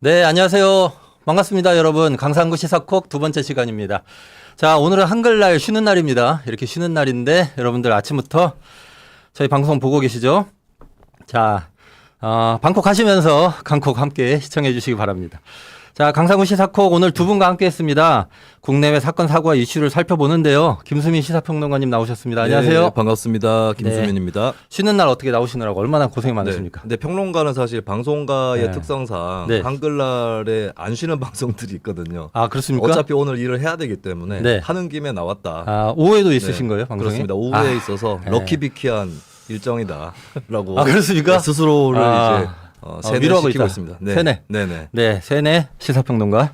네, 안녕하세요. 반갑습니다, 여러분. 강상구 시사콕 두 번째 시간입니다. 자, 오늘은 한글날 쉬는 날입니다. 이렇게 쉬는 날인데 여러분들 아침부터 저희 방송 보고 계시죠? 자, 방콕 하시면서 강콕 함께 시청해 주시기 바랍니다. 자, 강상구 시사콕 오늘 두 분과 함께 했습니다. 국내외 사건, 사고와 이슈를 살펴보는데요. 김수민 시사평론가님 나오셨습니다. 안녕하세요. 네, 반갑습니다. 김수민입니다. 네. 쉬는 날 어떻게 나오시느라고 얼마나 고생이 많으십니까? 근데 평론가는 사실 방송가의 네. 특성상 네. 한글날에 안 쉬는 방송들이 있거든요. 아, 그렇습니까? 어차피 오늘 일을 해야 되기 때문에 네. 하는 김에 나왔다. 아, 오후에도 있으신 거예요, 방송에? 그렇습니다. 오후에 있어서 네. 럭키비키한 일정이다라고 아, 그렇습니까? 스스로를 이제 위로하고 세뇌시키고 있다. 있습니다. 네. 세뇌. 네네. 네, 세네 시사평론가.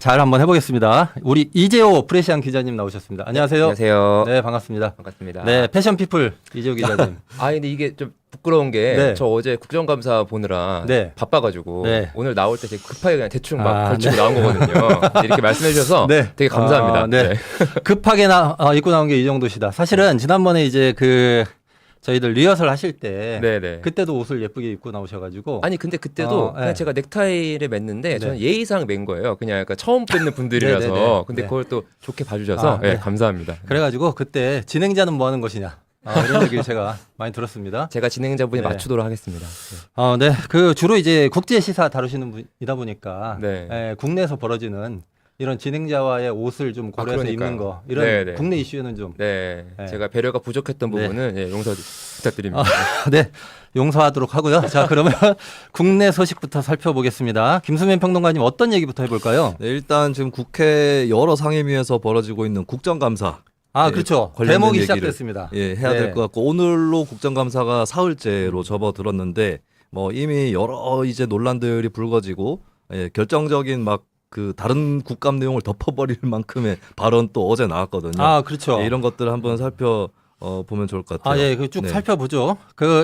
잘 한번 해보겠습니다. 우리 이재호 프레시안 기자님 나오셨습니다. 안녕하세요. 안녕하세요. 네, 반갑습니다. 반갑습니다. 네, 패션피플 이재호 기자님. 근데 이게 좀 부끄러운 게 저 네. 어제 국정감사 보느라 네. 바빠가지고 네. 오늘 나올 때 되게 급하게 그냥 대충 막 걸치고 네. 나온 거거든요. 이렇게 말씀해 주셔서 네. 되게 감사합니다. 네. 급하게 입고 나온 게 이 정도시다. 사실은 지난번에 이제 저희들 리허설 하실 때 네네. 그때도 옷을 예쁘게 입고 나오셔가지고 아니 근데 그때도 네. 그냥 제가 넥타이를 맸는데 저는 네. 예의상 맨 거예요. 그냥 약간 처음 뵙는 분들이라서. 네네네. 근데 네. 그걸 또 좋게 봐주셔서 네. 감사합니다. 그래가지고 그때 진행자는 뭐 하는 것이냐 이런 얘기를 제가 많이 들었습니다. 제가 진행자분이 네. 맞추도록 하겠습니다. 네. 주로 이제 국제 시사 다루시는 분이다 보니까 네. 국내에서 벌어지는 이런 진행자와의 옷을 좀 고려해서 그러니까요. 입는 거 이런 네네. 국내 이슈에는 좀 네. 네. 제가 배려가 부족했던 네. 부분은 용서 부탁드립니다. 네, 용서하도록 하고요. 자, 그러면 국내 소식부터 살펴보겠습니다. 김수민 평론가님 어떤 얘기부터 해볼까요? 네, 일단 지금 국회 여러 상임위에서 벌어지고 있는 국정감사. 네, 그렇죠. 관련된 대목이 얘기를, 시작됐습니다. 해야 네. 될 것 같고 오늘로 국정감사가 사흘째로 접어들었는데 이미 여러 이제 논란들이 불거지고 결정적인 다른 국감 내용을 덮어버릴 만큼의 발언 또 어제 나왔거든요. 그렇죠. 이런 것들을 한번 살펴보면 좋을 것 같아요. 쭉 네. 살펴보죠.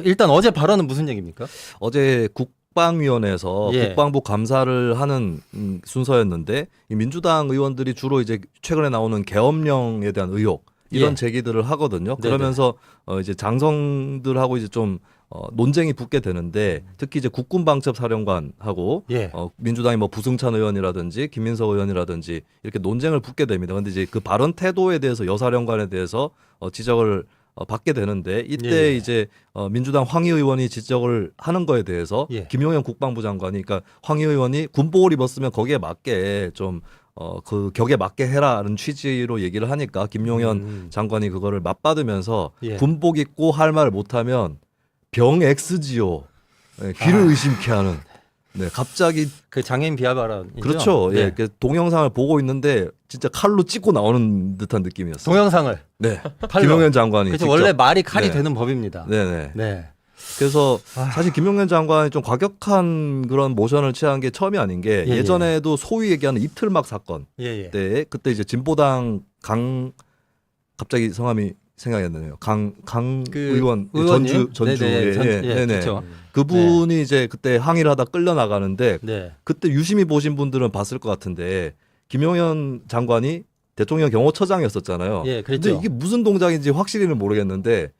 일단 어제 발언은 무슨 얘기입니까? 어제 국방위원회에서 예. 국방부 감사를 하는 순서였는데 이 민주당 의원들이 주로 이제 최근에 나오는 계엄령에 대한 의혹 이런 예. 제기들을 하거든요. 네네. 그러면서 이제 장성들하고 이제 좀 논쟁이 붙게 되는데 특히 이제 국군방첩사령관하고 예. 민주당의 부승찬 의원이라든지 김민석 의원이라든지 이렇게 논쟁을 붙게 됩니다. 근데 이제 그 발언 태도에 대해서 여사령관에 대해서 지적을 받게 되는데 이때 예. 이제 민주당 황희 의원이 지적을 하는 거에 대해서 예. 김용현 국방부 장관이 그러니까 황희 의원이 군복을 입었으면 거기에 맞게 좀 그 격에 맞게 해라는 취지로 얘기를 하니까 김용현 장관이 그거를 맞받으면서 예. 군복 입고 할 말 못하면 병 X지요. 네, 귀를 의심케 하는. 네, 갑자기 장애인 비하 발언이죠. 그렇죠. 네. 예, 그 동영상을 보고 있는데 진짜 칼로 찍고 나오는 듯한 느낌이었어요. 동영상을 네, 칼로. 김용현 장관이 그렇죠. 직접. 원래 말이 칼이 네. 되는 법입니다. 네네. 네. 그래서 사실 김용현 장관이 좀 과격한 그런 모션을 취한 게 처음이 아닌 게 예, 예전에도 소위 얘기하는 입틀막 사건 예. 때 그때 이제 진보당 갑자기 성함이 생각이 안 나네요. 강 의원 의원님? 전주에 네네. 그렇죠. 그분이 이제 그때 항의를 하다 끌려 나가는데 네. 그때 유심히 보신 분들은 봤을 것 같은데 김용현 장관이 대통령 경호처장이었었잖아요. 예, 그랬죠. 근데 이게 무슨 동작인지 확실히는 모르겠는데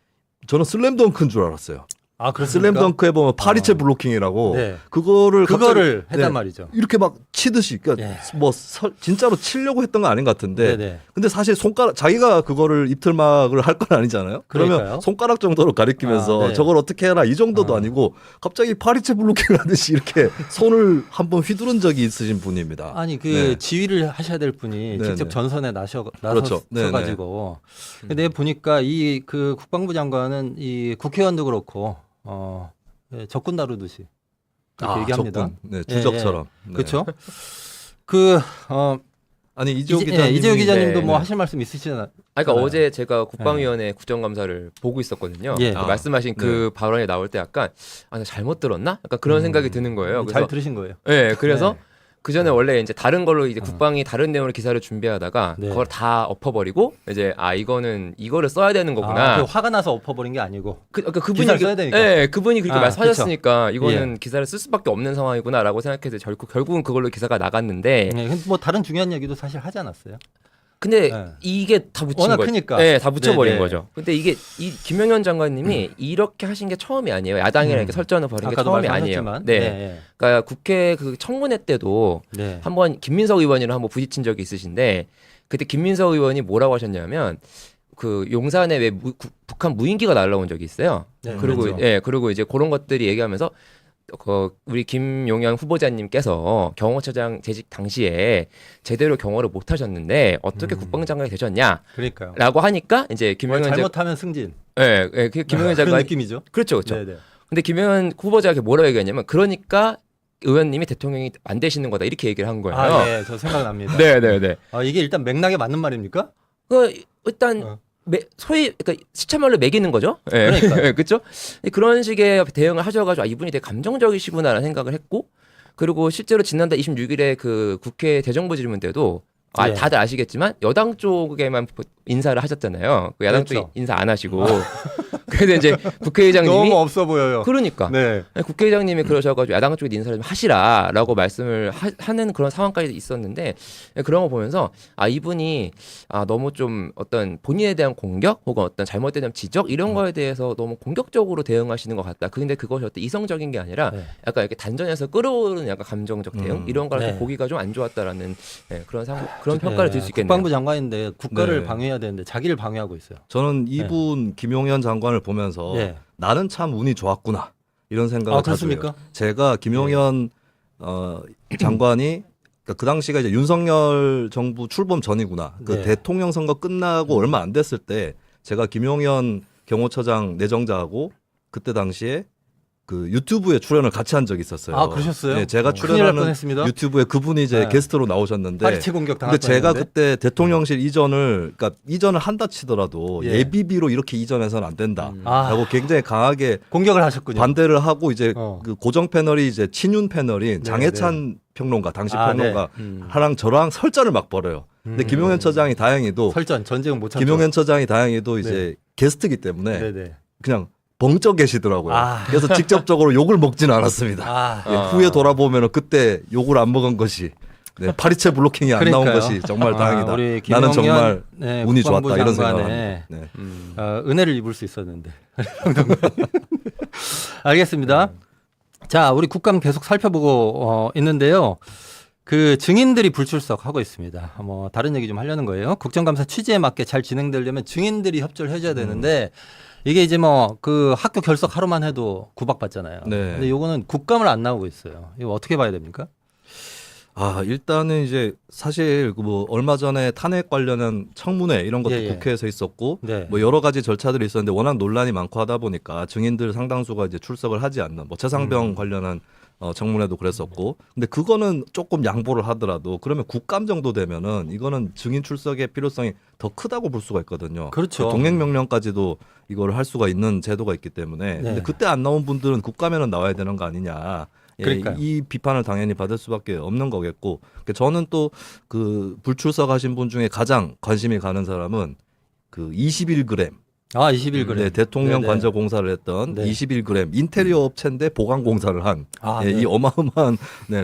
저는 슬램덩크인 줄 알았어요. 그렇습니까? 슬램덩크에 보면 파리채 블로킹이라고 네. 그거를 했단 네, 말이죠. 이렇게 막 치듯이 그러니까 예. 진짜로 치려고 했던 건 아닌 것 같은데 네네. 근데 사실 자기가 그거를 입틀막을 할 건 아니잖아요. 그러면 그러니까요. 손가락 정도로 가리키면서 네. 저걸 어떻게 해라 이 정도도 아니고 갑자기 파리채 블로킹을 하듯이 이렇게 손을 한번 휘두른 적이 있으신 분입니다. 아니 네. 지휘를 하셔야 될 분이 네네. 직접 전선에 그렇죠. 나서가지고 근데 보니까 그 국방부 장관은 이 국회의원도 그렇고 적군 다루듯이 그렇게 얘기합니다. 적군. 네, 주적처럼. 네. 그렇죠. 아니 이재호 기자님이 이재호 기자님도 네, 뭐 네. 하실 말씀 있으시잖아요. 그러니까 어제 제가 국방위원회 국정감사를 보고 있었거든요. 예. 그 말씀하신 그 발언이 나올 때 약간 내가 잘못 들었나? 약간 그런 생각이 드는 거예요. 잘 들으신 거예요. 네, 그래서 네. 그 전에 원래 이제 다른 걸로 이제 국방이 다른 내용으로 기사를 준비하다가 네. 그걸 다 엎어버리고 이제 이거를 써야 되는 거구나. 화가 나서 엎어버린 게 아니고 그러니까 그분이 기사를 써야 되니까. 네, 그분이 그렇게 말씀하셨으니까 그쵸. 이거는 기사를 쓸 수밖에 없는 상황이구나라고 생각해서 결국은 그걸로 기사가 나갔는데 근데 뭐 다른 중요한 얘기도 사실 하지 않았어요. 근데 네. 이게 다 붙인 워낙 거죠. 크니까. 네, 다 붙여버린 네네. 거죠. 근데 이게 이 김용현 장관님이 이렇게 하신 게 처음이 아니에요. 야당이랑 이렇게 설전을 벌인 게 아까도 처음이 아니에요. 말씀하셨지만. 네. 네. 그러니까 국회 그 청문회 때도 네. 한번 김민석 의원이랑 한번 부딪힌 적이 있으신데 그때 김민석 의원이 뭐라고 하셨냐면 그 용산에 왜 북한 무인기가 날라온 적이 있어요. 네, 그리고 그렇죠. 예, 그리고 이제 그런 것들이 얘기하면서 우리 김용현 후보자님께서 경호처장 재직 당시에 제대로 경호를 못 하셨는데 어떻게 국방장관이 되셨냐라고 그러니까요. 하니까 이제 김용현 잘못하면 승진. 예, 예, 김용현 그런 장관 느낌이죠. 그렇죠, 그렇죠. 네네. 근데 김용현 후보자가 뭐라고 얘기했냐면 그러니까 의원님이 대통령이 안 되시는 거다 이렇게 얘기를 한 거예요. 아, 예, 저 생각납니다. 네, 네, 네. 아, 이게 일단 맥락에 맞는 말입니까? 일단 어. 소위 그러니까 시차말로 매기는 거죠. 예. 그러니까요. 그렇죠. 그런 식의 대응을 하셔가지고 아, 이분이 되게 감정적이시구나라는 생각을 했고 그리고 실제로 지난달 26일에 그 국회 대정부 질문 때도 예. 다들 아시겠지만 여당 쪽에만 인사를 하셨잖아요. 그 야당 그렇죠. 쪽 인사 안 하시고 그래서 이제 국회의장님이 너무 없어 보여요. 그러니까 네. 국회의장님이 그러셔가지고 야당 쪽에 인사를 좀 하시라라고 말씀을 하는 그런 상황까지 있었는데 그런 거 보면서 아 이분이 너무 좀 어떤 본인에 대한 공격 혹은 어떤 잘못된 지적 이런 거에 대해서 너무 공격적으로 대응하시는 것 같다. 근데 그것이 어떤 이성적인 게 아니라 네. 약간 이렇게 단전에서 끌어오르는 약간 감정적 대응 이런 걸 네. 보기가 좀 안 좋았다라는 그런 평가를 들 수 있겠네요. 국방부 장관인데 국가를 네. 방해해야 되는데 자기를 방해하고 있어요. 저는 이분 김용현 장관을 보면서 네. 나는 참 운이 좋았구나 이런 생각을 아, 자주 해요. 그렇습니까? 제가 김용현 장관이 그러니까 그 당시가 이제 윤석열 정부 출범 전이구나. 그 네. 대통령 선거 끝나고 얼마 안 됐을 때 제가 김용현 경호처장 내정자하고 그때 당시에 그 유튜브에 출연을 같이 한 적이 있었어요. 아, 그러셨어요? 네, 제가 큰일 날 출연하는 뻔했습니다. 유튜브에 그분이 이제 네. 게스트로 나오셨는데 파리채 공격 당할 근데 제가 뻔했는데. 그때 대통령실 이전을 그러니까 이전을 한다 치더라도 예. 예비비로 이렇게 이전해서는 안 된다라고 아. 굉장히 강하게 공격을 하셨군요. 반대를 하고 이제 어. 그 고정 패널이 이제 친윤 패널인 네, 장해찬 평론가 당시 아, 평론가 네. 하랑 저랑 설전을 막 벌여요. 근데 김용현 처장이 다행히도 설전 전쟁은 못 참죠. 김용현 처장이 다행히도 네. 이제 게스트기 때문에 네네. 그냥 벙쪄 계시더라고요. 아. 그래서 직접적으로 욕을 먹지는 않았습니다. 아, 예, 후에 돌아보면 그때 욕을 안 먹은 것이 네, 파리채 블로킹이 안 나온 그러니까요. 것이 정말 다행이다. 우리 나는 김용현, 정말 네, 운이 국방부 좋았다 이런 장관의, 생각을 합니다. 네. 은혜를 입을 수 있었는데. 알겠습니다. 자, 우리 국감 계속 살펴보고 있는데요. 그 증인들이 불출석하고 있습니다. 뭐 다른 얘기 좀 하려는 거예요. 국정감사 취지에 맞게 잘 진행되려면 증인들이 협조를 해줘야 되는데 이게 이제 뭐 그 학교 결석 하루만 해도 구박받잖아요. 네. 근데 요거는 국감을 안 나오고 있어요. 이거 어떻게 봐야 됩니까? 일단은 이제 사실 뭐 얼마 전에 탄핵 관련한 청문회 이런 것도 예, 예. 국회에서 있었고 네. 뭐 여러 가지 절차들이 있었는데 워낙 논란이 많고 하다 보니까 증인들 상당수가 이제 출석을 하지 않는 뭐 최상병 관련한 청문회도 그랬었고 근데 그거는 조금 양보를 하더라도 그러면 국감 정도 되면은 이거는 증인 출석의 필요성이 더 크다고 볼 수가 있거든요. 그렇죠. 동행 명령까지도 이걸 할 수가 있는 제도가 있기 때문에 네. 근데 그때 안 나온 분들은 국감에는 나와야 되는 거 아니냐. 예, 그러니까요. 이 비판을 당연히 받을 수밖에 없는 거겠고 그러니까 저는 또 그 불출석하신 분 중에 가장 관심이 가는 사람은 그 21g 21g. 네, 대통령 네네. 관저 공사를 했던 네. 21g 인테리어 업체인데 보강 공사를 한 네. 이 어마어마한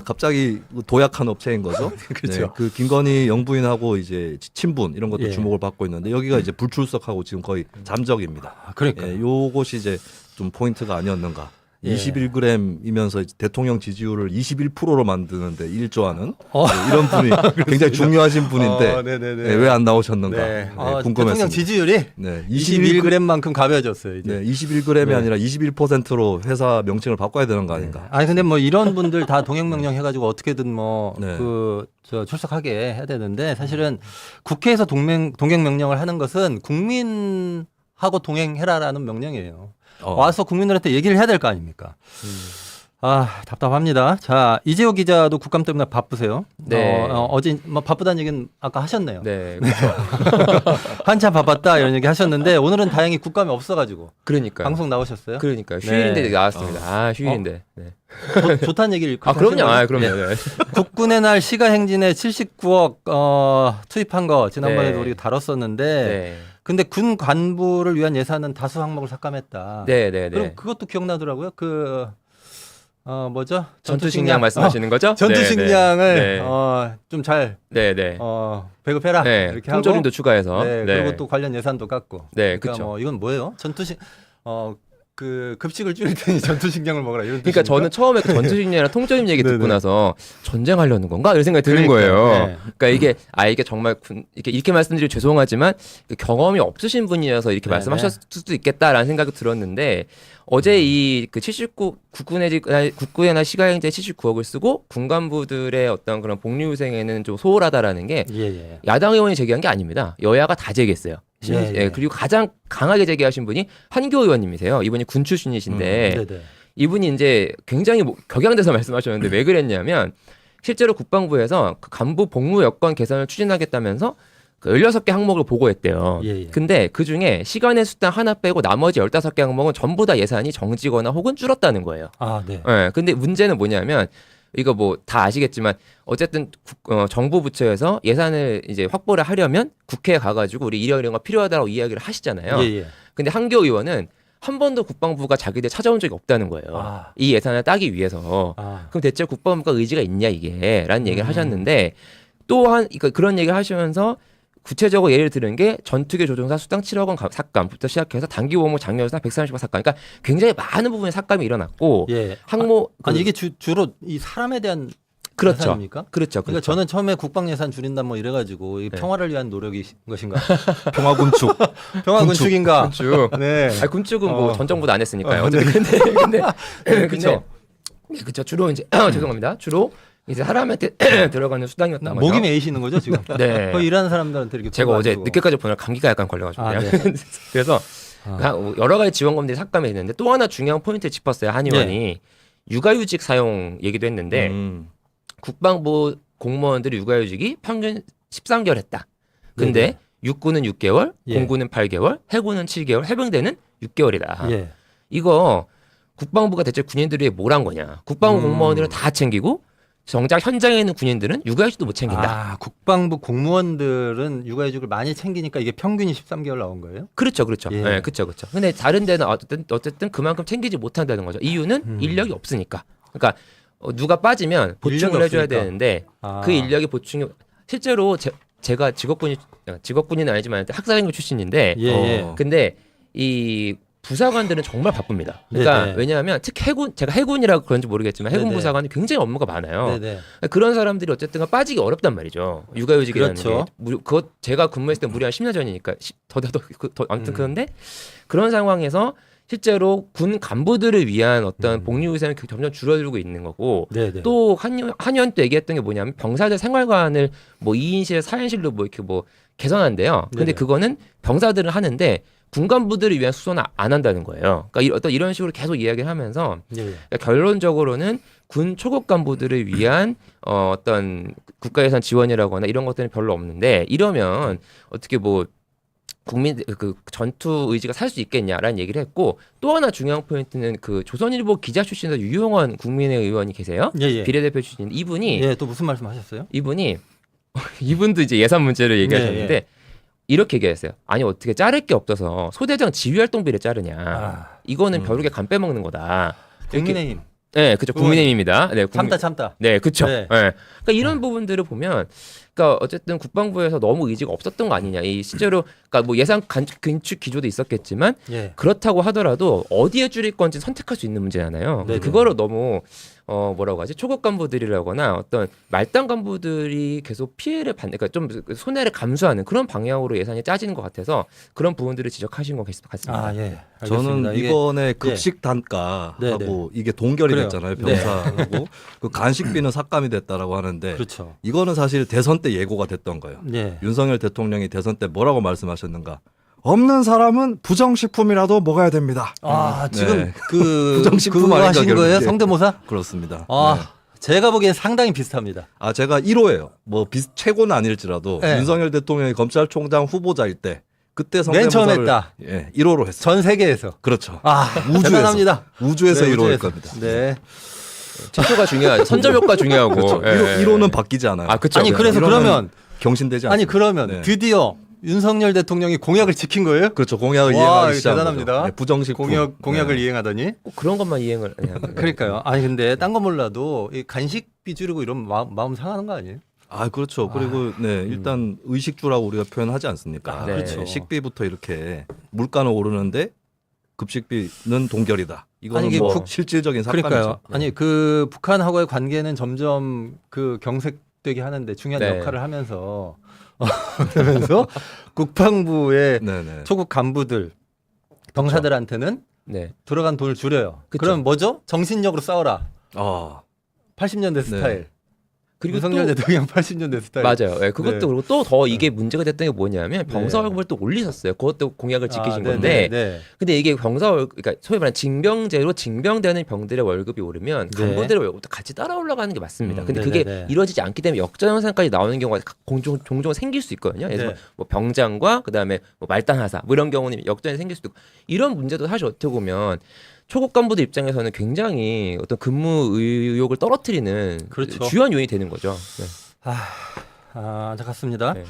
갑자기 도약한 업체인 거죠. 그렇죠. 그 김건희 영부인하고 이제 친분 이런 것도 예. 주목을 받고 있는데 여기가 이제 불출석하고 지금 거의 잠적입니다. 그러니까. 요것이 이제 좀 포인트가 아니었는가. 예. 21g이면서 대통령 지지율을 21%로 만드는데 일조하는 어. 이런 분이 굉장히 중요하신 분인데 네네네. 왜 안 나오셨는가 네. 궁금했습니다. 대통령 지지율이 네, 21g만큼 가벼워졌어요. 이제. 네, 21g이 네. 아니라 21%로 회사 명칭을 바꿔야 되는 거 아닌가? 아니 근데 뭐 이런 분들 다 동행 명령 해가지고 어떻게든 뭐 네. 저 출석하게 해야 되는데 사실은 국회에서 동행 명령을 하는 것은 국민하고 동행해라라는 명령이에요. 와서 국민들한테 얘기를 해야 될 거 아닙니까? 답답합니다. 자, 이재호 기자도 국감 때문에 바쁘세요. 네. 어제 뭐 바쁘다는 얘기는 아까 하셨네요. 네, 한참 바빴다 이런 얘기 하셨는데 오늘은 다행히 국감이 없어가지고 그러니까요. 방송 나오셨어요. 그러니까 휴일인데 네. 나왔습니다. 휴일인데. 네. 좋다는 얘기를 그럼요. 하신 그럼요. 거죠? 네. 국군의 날 시가 행진에 79억 투입한 거 지난번에도 네. 우리가 다뤘었는데 네. 근데 군 간부를 위한 예산은 다수 항목을 삭감했다. 네, 네, 그럼 네. 그것도 기억나더라고요. 뭐죠? 전투식량 말씀하시는 거죠? 전투식량을 네. 좀 잘 네. 배급해라 네. 이렇게 통조림도 하고 추가해서. 네, 그리고 또 관련 예산도 깎고. 네, 그러니까 그쵸. 뭐 이건 뭐예요? 그 급식을 줄일 테니 전투식량을 먹어라 이런 그러니까 뜻입니까? 저는 처음에 그 전투식량이랑 통조림 얘기 듣고 네네. 나서 전쟁하려는 건가 이런 생각이 드는 그러니까요. 거예요. 네. 그러니까 이게 정말 이렇게 말씀드리면 죄송하지만 그 경험이 없으신 분이어서 이렇게 네네. 말씀하셨을 수도 있겠다라는 생각이 들었는데 어제 이 그 79 국군의 시가행제 79억을 쓰고 군 간부들의 어떤 그런 복리후생에는 좀 소홀하다라는 게 예. 야당 의원이 제기한 게 아닙니다. 여야가 다 제기했어요. 예. 그리고 가장 강하게 제기하신 분이 한교 의원님이세요. 이분이 군 출신이신데 네네. 이분이 이제 굉장히 격양돼서 말씀하셨는데 왜 그랬냐면 실제로 국방부에서 그 간부 복무 여건 개선을 추진하겠다면서 그 16개 항목을 보고했대요. 예. 근데 그 중에 시간의 수당 하나 빼고 나머지 15개 항목은 전부 다 예산이 정지거나 혹은 줄었다는 거예요. 아, 네. 예. 근데 문제는 뭐냐면 이거 뭐 다 아시겠지만 어쨌든 정부 부처에서 예산을 이제 확보를 하려면 국회에 가가지고 우리 이런 거 필요하다고 이야기를 하시잖아요. 예. 근데 한교 의원은 한 번도 국방부가 자기들 찾아온 적이 없다는 거예요. 아. 이 예산을 따기 위해서. 아. 그럼 대체 국방부가 의지가 있냐 이게 라는 얘기를 하셨는데 또한 그런 얘기를 하시면서 구체적으로 예를 들은 게 전투기 조종사 수당 7억 원 삭감부터 시작해서 단기 보무 장려사 130억 삭감. 그러니까 굉장히 많은 부분에 삭감이 일어났고 예. 항모 아니 이게 주로 이 사람에 대한 그렇죠. 예산입니까? 그렇죠. 그러니까 저는 처음에 국방 예산 줄인다 뭐 이래가지고 이 네. 평화를 위한 노력이 것인가? 평화군축. 평화 군축인가? 군축. 네. 아니 군축은 뭐 전 정부도 안 했으니까요. 네. 어쨌든 근데 그쵸. 그렇죠. 주로 이제 죄송합니다. 주로 이제 사람한테 들어가는 수당이었단 말이죠. 목이 메이시는 거죠 지금? 네. 거의 일하는 사람들한테 이렇게 제가 그거 어제 가지고. 늦게까지 보느라 감기가 약간 걸려가지고 아, 그래서 아. 여러 가지 지원금들이 삭감이 됐는데 또 하나 중요한 포인트를 짚었어요. 한 의원이 육아휴직 사용 얘기도 했는데 국방부 공무원들이 육아휴직이 평균 13개월 했다. 근데 네네. 육군은 6개월, 예. 공군은 8개월, 해군은 7개월, 해병대는 6개월이다. 예. 이거 국방부가 대체 군인들이 뭘 한 거냐? 국방부 공무원들을 다 챙기고 정작 현장에 있는 군인들은 육아휴직도 못 챙긴다. 아 국방부 공무원들은 육아휴직을 많이 챙기니까 이게 평균이 13개월 나온 거예요? 그렇죠. 예. 네, 그렇죠. 근데 다른 데는 어쨌든 그만큼 챙기지 못한다는 거죠. 이유는 인력이 없으니까. 그러니까 누가 빠지면 보충을 인력이 해줘야 없으니까. 되는데 아. 그 인력이 보충이 실제로 제가 직업군은 아니지만 학사장교 출신인데 예. 근데 이 부사관들은 정말 바쁩니다. 그러니까 네네. 왜냐하면 특히 제가 해군이라고 그런지 모르겠지만 해군 네네. 부사관이 굉장히 업무가 많아요. 네네. 그런 사람들이 어쨌든 빠지기 어렵단 말이죠. 육아휴직이라는 그렇죠. 게. 그거 제가 근무했을 때 무려 한 10년 전이니까 더 아무튼 그런데 그런 상황에서 실제로 군 간부들을 위한 어떤 복리후생은 점점 줄어들고 있는 거고 네네. 또 한의원 때 얘기했던 게 뭐냐면 병사들 생활관을 뭐 2인실, 4인실로 뭐 이렇게 뭐 개선한대요. 근데 네네. 그거는 병사들은 하는데 군 간부들을 위한 수소는 안 한다는 거예요. 그러니까 어떤 이런 식으로 계속 이야기를 하면서 예. 그러니까 결론적으로는 군 초급 간부들을 위한 어떤 국가 예산 지원이라거나 이런 것들은 별로 없는데 이러면 어떻게 뭐 국민 그 전투 의지가 살 수 있겠냐라는 얘기를 했고 또 하나 중요한 포인트는 그 조선일보 기자 출신에서 유용원 국민의 의원이 계세요. 예. 비례대표 출신 이분이 예, 또 무슨 말씀하셨어요? 이분도 이제 예산 문제를 얘기하셨는데 예. 이렇게 얘기했어요. 아니 어떻게 자를 게 없어서 소대장 지휘활동비를 자르냐. 아. 이거는 벼룩에 간 빼먹는 거다. 국민의힘 네, 그렇죠. 국민의힘입니다. 네, 참다. 네, 그렇죠. 네. 네. 그러니까 이런 부분들을 보면, 그러니까 어쨌든 국방부에서 너무 의지가 없었던 거 아니냐. 이 실제로, 그러니까 뭐 예산 긴축 기조도 있었겠지만 예. 그렇다고 하더라도 어디에 줄일 건지 선택할 수 있는 문제잖아요. 네네. 그거를 너무 뭐라고 하지? 초급 간부들이라거나 어떤 말단 간부들이 계속 피해를 받는, 그러니까 좀 손해를 감수하는 그런 방향으로 예산이 짜지는 것 같아서 그런 부분들을 지적하신 것 같습니다. 아 예. 알겠습니다. 저는 이게- 이번에 급식 단가하고 이게 동결이 그래요. 됐잖아요. 네. 병사하고 그 간식비는 삭감이 됐다라고 하는데 그렇죠. 이거는 사실 대선 때 예고가 됐던 거예요. 예. 윤석열 대통령이 대선 때 뭐라고 말씀하셨는가? 없는 사람은 부정식품이라도 먹어야 됩니다. 아 지금 네. 그 부정식품 그거 아닌가, 하신 거예요? 결국에. 성대모사? 그렇습니다. 아 네. 제가 보기엔 상당히 비슷합니다. 아 제가 1호예요. 뭐 최고는 아닐지라도 네. 윤석열 대통령이 검찰총장 후보자일 때 그때 맨 처음 성대모사를 했다. 예, 1호로 했어요. 전 세계에서. 그렇죠. 아 우주에서. 대단합니다. 우주에서 네, 1호일 우주에서. 겁니다. 네. 최초가 중요하죠. 선점효과 중요하고. 그렇죠. 예. 1호는 바뀌지 않아요. 아, 그쵸. 아니 그래서 이러면 그러면 경신되지 않습니다. 아니 그러면 네. 드디어 윤석열 대통령이 공약을 지킨 거예요? 그렇죠. 공약을 와, 이행하기 이거 시작한 대단합니다. 거죠. 네, 부정식품. 공약을 네. 이행하더니. 꼭 그런 것만 이행을. 그러니까요. 아니 근데 딴 거 몰라도 이 간식비 줄이고 이러면 마음 상하는 거 아니에요? 아 그렇죠. 그리고 네 일단 의식주라고 우리가 표현하지 않습니까? 아, 네. 그렇죠. 식비부터 이렇게 물가는 오르는데 급식비는 동결이다. 이거는 아니, 이게 뭐 북- 실질적인 삭감이죠. 그러니까요. 아니 그 북한하고의 관계는 점점 그 경색되게 하는데 중요한 네. 역할을 하면서 하면서 국방부의 네네. 초급 간부들 병사들한테는 네. 들어간 돈을 줄여요. 그쵸. 그럼 뭐죠? 정신력으로 싸워라. 아 80년대 스타일. 그리고 윤석열 또 대통령 80년대 스타일. 맞아요. 네, 그것도 네. 그리고 또 더 이게 문제가 됐던 게 뭐냐면 병사 네. 월급을 또 올리셨어요. 그것도 공약을 지키신 네, 건데 네. 근데 이게 병사 월급, 그러니까 소위 말하는 징병제로 징병되는 병들의 월급이 오르면 네. 간부들의 월급도 같이 따라 올라가는 게 맞습니다. 근데 네, 그게 네, 네. 이루어지지 않기 때문에 역전현상까지 나오는 경우가 종종 생길 수 있거든요. 예를 들면 네. 뭐 병장과 그다음에 뭐 말단하사 뭐 이런 경우는 역전이 생길 수도 있고 이런 문제도 사실 어떻게 보면 초급 간부들 입장에서는 굉장히 어떤 근무 의욕을 떨어뜨리는 그렇죠. 주요한 요인이 되는 거죠. 네. 안타깝습니다. 네.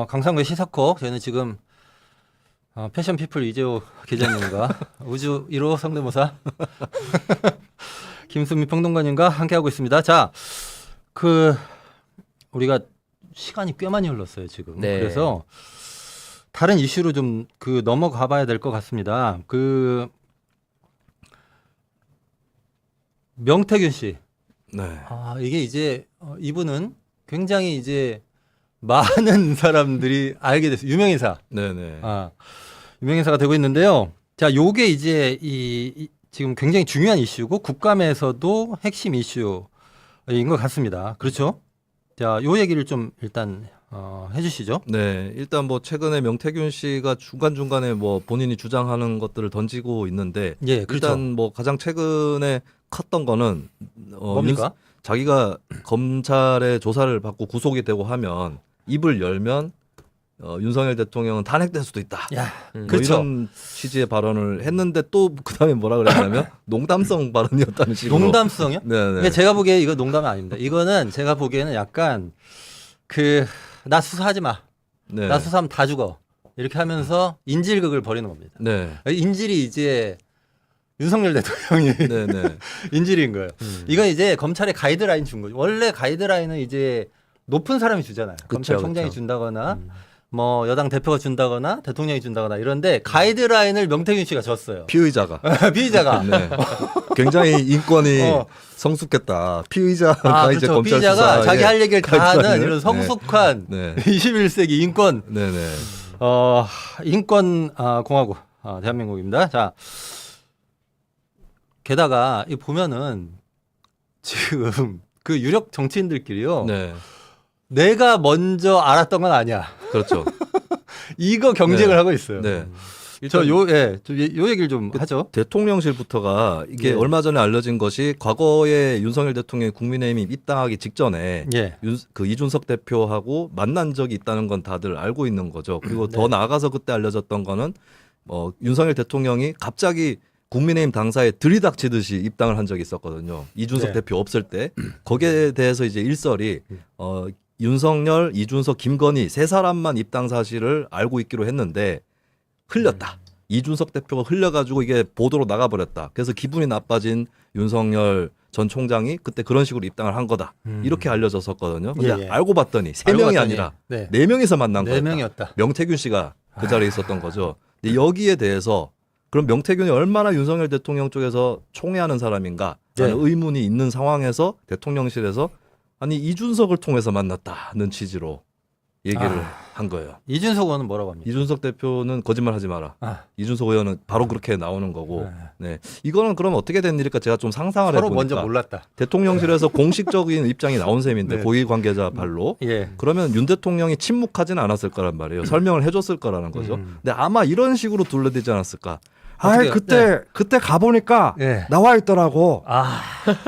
강상구의 시사콕 저희는 지금 패션 피플 이재호 기자님과 우주 1호 성대모사 김수미 평론가님과 함께하고 있습니다. 자, 우리가 시간이 꽤 많이 흘렀어요 지금. 네. 그래서 다른 이슈로 좀 넘어가 봐야 될 것 같습니다. 명태균 씨. 네. 이게 이제 이분은 굉장히 이제 많은 사람들이 알게 됐어요. 유명인사. 네네. 유명인사가 되고 있는데요. 자, 요게 이제 지금 굉장히 중요한 이슈고 국감에서도 핵심 이슈인 것 같습니다. 그렇죠? 자, 요 얘기를 좀 일단 해주시죠. 네, 일단 뭐 최근에 명태균 씨가 중간중간에 뭐 본인이 주장하는 것들을 던지고 있는데 예, 그렇죠. 일단 뭐 가장 최근에 컸던 거는 뭡니까? 자기가 검찰의 조사를 받고 구속이 되고 하면 입을 열면 윤석열 대통령은 탄핵될 수도 있다. 야, 뭐 그렇죠. 이런 취지의 발언을 했는데 또 그다음에 뭐라 그랬냐면 농담성 발언이었다는 식으로. 농담성이요? 네네. 근데 제가 보기에 이거 농담이 아닙니다. 이거는 제가 보기에는 약간 나 수사하지 마. 네. 나 수사하면 다 죽어. 이렇게 하면서 인질극을 벌이는 겁니다. 네. 인질이 이제 윤석열 대통령이 네네. 인질인 거예요. 이건 이제 검찰의 가이드라인 준 거죠. 원래 가이드라인은 이제 높은 사람이 주잖아요. 검찰총장이 그쵸. 준다거나 뭐 여당 대표가 준다거나 대통령이 준다거나 이런데 가이드라인을 명태균 씨가 줬어요. 피의자가. 피의자가. 네. 굉장히 인권이 어. 성숙했다. 피의자가 이제 그렇죠. 검찰 피의자가 수사에 자기 할 얘기를 다 하는 가이드라인을. 이런 성숙한 네. 21세기 인권 네네. 인권 공화국 대한민국입니다. 자, 게다가 이 보면은 지금 그 유력 정치인들끼리요. 네. 내가 먼저 알았던 건 아니야. 그렇죠. 이거 경쟁을 네. 하고 있어요. 네. 요 얘기를 좀 하죠. 대통령실부터가 이게 예. 얼마 전에 알려진 것이 과거에 윤석열 대통령이 국민의힘이 입당하기 직전에 예. 이준석 대표하고 만난 적이 있다는 건 다들 알고 있는 거죠. 그리고 네. 더 나아가서 그때 알려졌던 거는 윤석열 대통령이 갑자기 국민의힘 당사에 들이닥치듯이 입당을 한 적이 있었거든요. 이준석 네. 대표 없을 때 거기에 대해서 이제 일설이 윤석열, 이준석, 김건희 세 사람만 입당 사실을 알고 있기로 했는데 흘렸다. 이준석 대표가 흘려가지고 이게 보도로 나가버렸다. 그래서 기분이 나빠진 윤석열 전 총장이 그때 그런 식으로 입당을 한 거다. 이렇게 알려졌었거든요. 근데 예. 알고 봤더니 세 알고 명이 봤더니, 아니라 네. 네 명이서 만난 네 거였다. 명이었다. 명태균 씨가 그 자리에 있었던 거죠. 근데 여기에 대해서 그럼 명태균이 얼마나 윤석열 대통령 쪽에서 총애하는 사람인가 하는 네. 의문이 있는 상황에서 대통령실에서 아니 이준석을 통해서 만났다는 취지로 얘기를 한 거예요. 이준석 의원은 뭐라고 합니까? 이준석 대표는 거짓말하지 마라. 이준석 의원은 바로 그렇게 나오는 거고. 네. 이거는 그럼 어떻게 된 일일까 제가 좀 상상을 서로 해보니까 먼저 몰랐다. 대통령실에서 공식적인 입장이 나온 셈인데 네. 고위 관계자 발로 예. 그러면 윤 대통령이 침묵하지는 않았을 거란 말이에요. 설명을 해줬을 거라는 거죠. 근데 아마 이런 식으로 둘러대지 않았을까. 아이 어떻게요? 그때 가보니까 예. 나와 있더라고.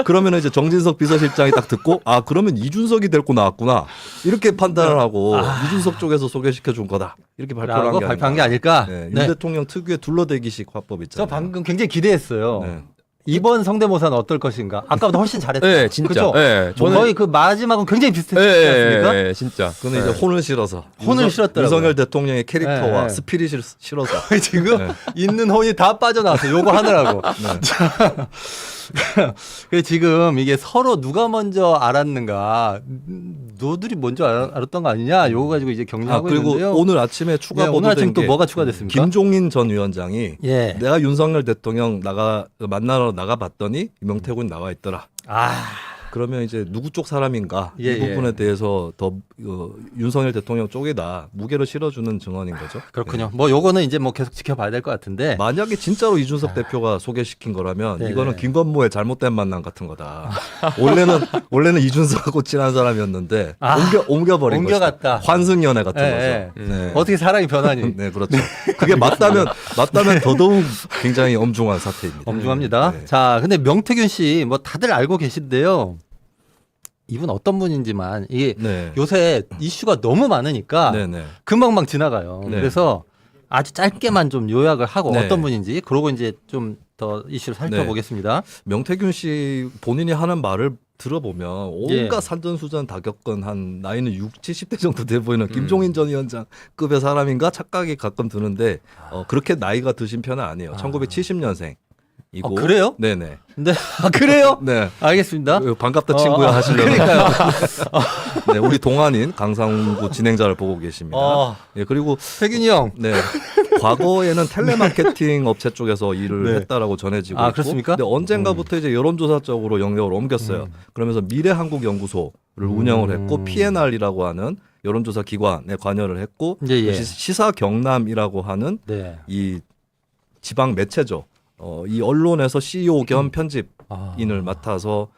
그러면 이제 정진석 비서실장이 딱 듣고 그러면 이준석이 데리고 나왔구나 이렇게 판단을 하고 이준석 쪽에서 소개시켜 준 거다 이렇게 발표를 라고 발표한 게 아닐까? 네, 윤 네. 대통령 특유의 둘러대기식 화법 저 있잖아요. 방금 굉장히 기대했어요. 네. 이번 성대모사는 어떨 것인가? 아까보다 훨씬 잘했다. 네, 진짜. 그죠? 네, 저는 거의 그 마지막은 굉장히 비슷했지 않습니까? 네, 진짜. 근데 이제 혼을 실어서 혼을 실었더라고요. 윤석열 대통령의 캐릭터와 네. 스피릿을 실어서 지금 네. 있는 혼이 다 빠져나왔어. 요거 하느라고. 그래서 지금 이게 서로 누가 먼저 알았는가, 너들이 먼저 알았던 거 아니냐, 요거 가지고 이제 격리하고 그리고 있는데요. 오늘 아침에 추가 네, 오늘 아침 보도된 또 게 뭐가 추가됐습니까? 김종인 전 위원장이 예. 내가 윤석열 대통령 만나러 나가봤더니 이명태군 나와 있더라. 아, 그러면 이제 누구 쪽 사람인가 예, 이 부분에 대해서 더 윤석열 대통령 쪽에다 무게를 실어주는 증언인 거죠. 그렇군요. 뭐 요거는 이제 뭐 계속 지켜봐야 될 것 같은데. 만약에 진짜로 이준석 대표가 소개시킨 거라면 네. 이거는 김건모의 잘못된 만남 같은 거다. 원래는 이준석하고 친한 사람이었는데 아, 옮겨버린 옮겨갔다. 것이다. 환승연애 같은 네, 거죠. 네. 어떻게 사랑이 변하니? 네, 그렇죠. 그게 맞다면 더더욱 굉장히 엄중한 사태입니다. 엄중합니다. 네. 자, 근데 명태균 씨 뭐 다들 알고 계신데요. 이분 어떤 분인지만 이게 네. 요새 이슈가 너무 많으니까 네네. 금방금방 지나가요. 네. 그래서 아주 짧게만 좀 요약을 하고 네. 어떤 분인지 그러고 이제 좀 더 이슈를 살펴보겠습니다. 명태균 씨 본인이 하는 말을 들어보면 온갖 예. 산전수전 다 겪은 한 나이는 60, 70대 정도 돼 보이는 김종인 전 위원장급의 사람인가 착각이 가끔 드는데 그렇게 나이가 드신 편은 아니에요. 1970년생. 이고 그래요? 네네. 근데 그래요? 네. 알겠습니다. 반갑다 친구야 하시려면 그러니까요. 네, 우리 동안인 강상구 진행자를 보고 계십니다. 예, 그리고 태균이 형. 네. 과거에는 텔레마케팅 업체 쪽에서 일을 네. 했다라고 전해지고 아, 있고, 그렇습니까? 근데 언젠가부터 이제 여론조사 쪽으로 영역을 옮겼어요. 그러면서 미래한국연구소를 운영을 했고 PNR이라고 하는 여론조사 기관에 관여를 했고 예, 예. 시사경남이라고 하는 네. 이 지방 매체죠. 이 언론에서 CEO 겸 편집인을 아. 맡아서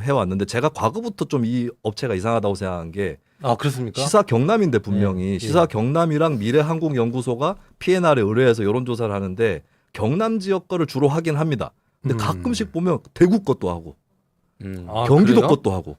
해왔는데 제가 과거부터 좀 이 업체가 이상하다고 생각한 게 아, 그렇습니까? 시사 경남인데 분명히 예, 예. 시사 경남이랑 미래한국연구소가 PNR에 의뢰해서 여론조사를 하는데 경남 지역 거를 주로 하긴 합니다. 근데 가끔씩 보면 대구 것도 하고 아, 경기도 그래요? 것도 하고.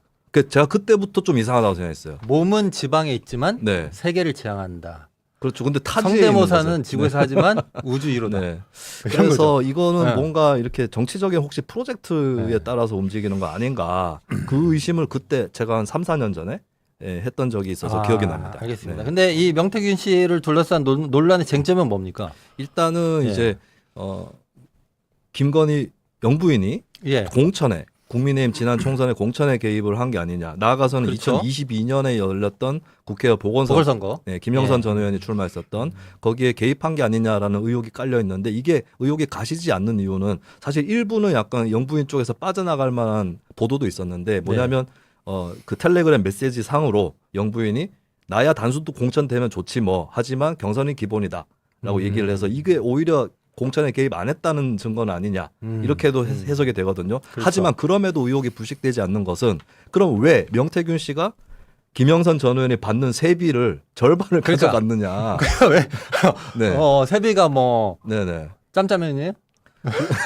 제가 그때부터 좀 이상하다고 생각했어요. 몸은 지방에 있지만 네, 세계를 지향한다. 그렇죠. 근데 타지에 있는 성대모사는 거죠. 지구에서 하지만 우주 1호다. 네. 이런 그래서 이거는 네. 뭔가 이렇게 정치적인 혹시 프로젝트에 네. 따라서 움직이는 거 아닌가. 그 의심을 그때 제가 한 3, 4년 전에 했던 적이 있어서 기억이 납니다. 알겠습니다. 네. 근데 이 명태균 씨를 둘러싼 논란의 쟁점은 뭡니까? 일단은 예. 이제 김건희 영부인이 예. 공천에 국민의힘 지난 총선에 공천에 개입을 한 게 아니냐. 나아가서는 그렇죠. 2022년에 열렸던 국회 보궐선거. 보궐선거. 네, 김영선 예. 전 의원이 출마했었던 거기에 개입한 게 아니냐라는 의혹이 깔려 있는데 이게 의혹이 가시지 않는 이유는 사실 일부는 약간 영부인 쪽에서 빠져나갈 만한 보도도 있었는데 뭐냐면 그 텔레그램 메시지 상으로 영부인이 나야 단순도 공천되면 좋지 뭐 하지만 경선이 기본이다라고 얘기를 해서 이게 오히려 공천에 개입 안 했다는 증거는 아니냐 이렇게도 해석이 되거든요. 그렇죠. 하지만 그럼에도 의혹이 불식되지 않는 것은 그럼 왜 명태균 씨가 김영선 전 의원이 받는 세비를 절반을 그러니까. 가져갔느냐. 왜? 네. 세비가 뭐 네네. 짬짜면이에요?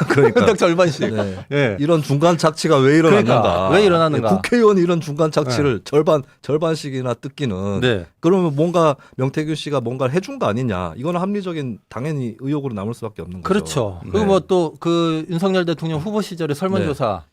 그러니까 딱 절반씩. 네. 예. 이런 중간 착취가 왜 일어났는가? 그러니까, 왜 일어났는가? 네, 국회의원이 이런 중간 착취를 절반씩이나 뜯기는. 네. 그러면 뭔가 명태균 씨가 뭔가를 해준 거 아니냐? 이거는 합리적인 당연히 의혹으로 남을 수밖에 없는 거죠. 그렇죠. 네. 그리고 뭐 또 그 윤석열 대통령 후보 시절에 설문조사.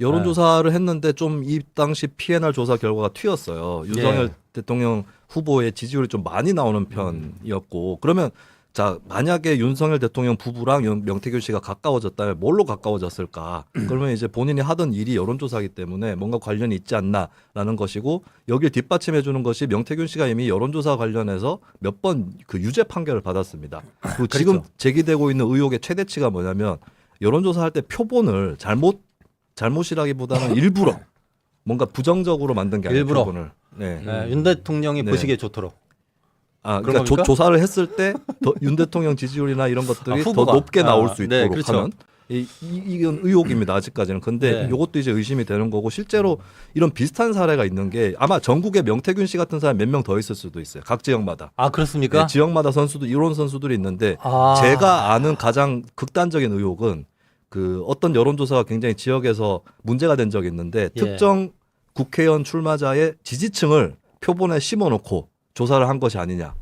여론조사를 했는데 좀 이 당시 PNR 조사 결과가 튀었어요. 윤석열 대통령 후보의 지지율이 좀 많이 나오는 편이었고 그러면 자 만약에 윤석열 대통령 부부랑 명태균 씨가 가까워졌다면 뭘로 가까워졌을까? 그러면 이제 본인이 하던 일이 여론조사이기 때문에 뭔가 관련이 있지 않나라는 것이고 여기를 뒷받침해 주는 것이 명태균 씨가 이미 여론조사 관련해서 몇 번 그 유죄 판결을 받았습니다. 그리고 지금 제기되고 있는 의혹의 최대치가 뭐냐면 여론조사할 때 표본을 잘못이라기보다는 일부러 뭔가 부정적으로 만든 게 아니라 일부러. 표본을. 네. 윤 대통령이 네. 보시기에 좋도록. 아, 그런 그러니까 겁니까? 조사를 했을 때 윤 대통령 지지율이나 이런 것들이 더 후보가. 높게 나올 수 네, 있도록 그렇죠. 하는 이건 의혹입니다. 아직까지는. 근데 네. 이것도 이제 의심이 되는 거고 실제로 이런 비슷한 사례가 있는 게 아마 전국에 명태균 씨 같은 사람 몇 명 더 있을 수도 있어요. 각 지역마다. 아, 그렇습니까? 네, 지역마다 선수도 이론 선수들이 있는데 아. 제가 아는 가장 극단적인 의혹은 그 어떤 여론조사가 굉장히 지역에서 문제가 된 적이 있는데 예. 특정 국회의원 출마자의 지지층을 표본에 심어놓고 조사를 한 것이 아니냐.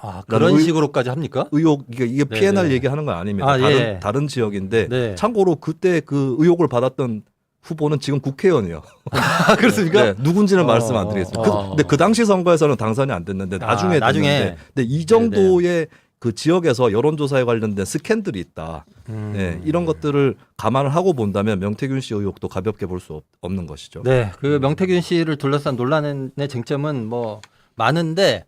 아, 그런 식으로까지 합니까? 의혹 이게 네, PNR 네. 얘기하는 건 아닙니다. 아, 예. 다른 지역인데 네. 참고로 그때 그 의혹을 받았던 후보는 지금 국회의원이요. 아, 그렇습니까? 네, 누군지는 말씀 안 드리겠습니다. 근데 그 당시 선거에서는 당선이 안 됐는데 나중에 나중에. 됐는데 근데 이 정도의 그 지역에서 여론조사에 관련된 스캔들이 있다. 네, 이런 것들을 감안을 하고 본다면 명태균 씨 의혹도 가볍게 볼 수 없는 것이죠. 네, 그 명태균 씨를 둘러싼 논란의 쟁점은 뭐 많은데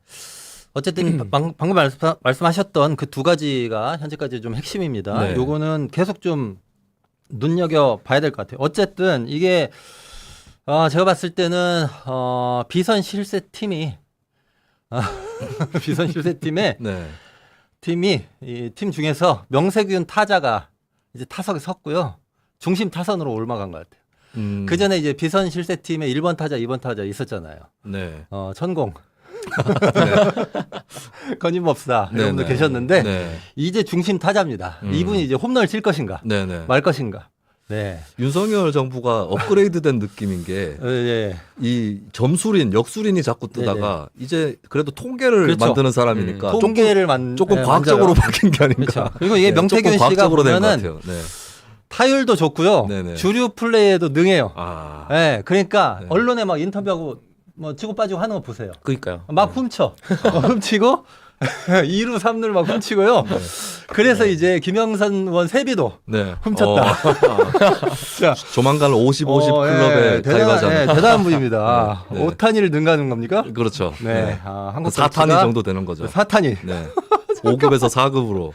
어쨌든 방금 말씀하셨던 그 두 가지가 현재까지 좀 핵심입니다. 네. 요거는 계속 좀 눈여겨 봐야 될 것 같아요. 어쨌든 이게 제가 봤을 때는 비선 실세 팀이 비선 실세 팀의 네. 이 팀 중에서 명세균 타자가 이제 타석에 섰고요. 중심 타선으로 올라간 것 같아요. 그 전에 이제 비선 실세 팀의 1번 타자, 2번 타자 있었잖아요. 네. 천공. 건임법사 네, 여러분들 네. 계셨는데 네. 이제 중심 타자입니다. 이분이 이제 홈런을 칠 것인가 네, 네. 말 것인가. 네. 윤석열 정부가 업그레이드된 느낌인 게 예. 이 점수린, 역수린이 자꾸 뜨다가 이제 그래도 통계를 그렇죠. 만드는 사람이니까 통계를 조금 과학적으로 만져요. 바뀐 게 아닌가. 그렇죠. 그리고 이게 네, 명태균 조금 씨가 과학적으로 된것 보면은 같아요. 네. 타율도 좋고요. 네네. 주류 플레이에도 능해요. 아. 네, 그러니까 네. 언론에 막 인터뷰하고 뭐 치고 빠지고 하는 거 보세요. 그러니까요. 막 훔쳐. 훔치고 2루 3루를 막 훔치고요. 그래서 이제 김영선 의원 세비도 네. 훔쳤다. 자, 조만간 50 클럽에 가입하잖아요. 대단한 분입니다. 네. 5탄이를 능가하는 겁니까? 그렇죠. 네. 한국 4탄이 정치가 정도 되는 거죠. 4탄이. 네. 5급에서 4급으로.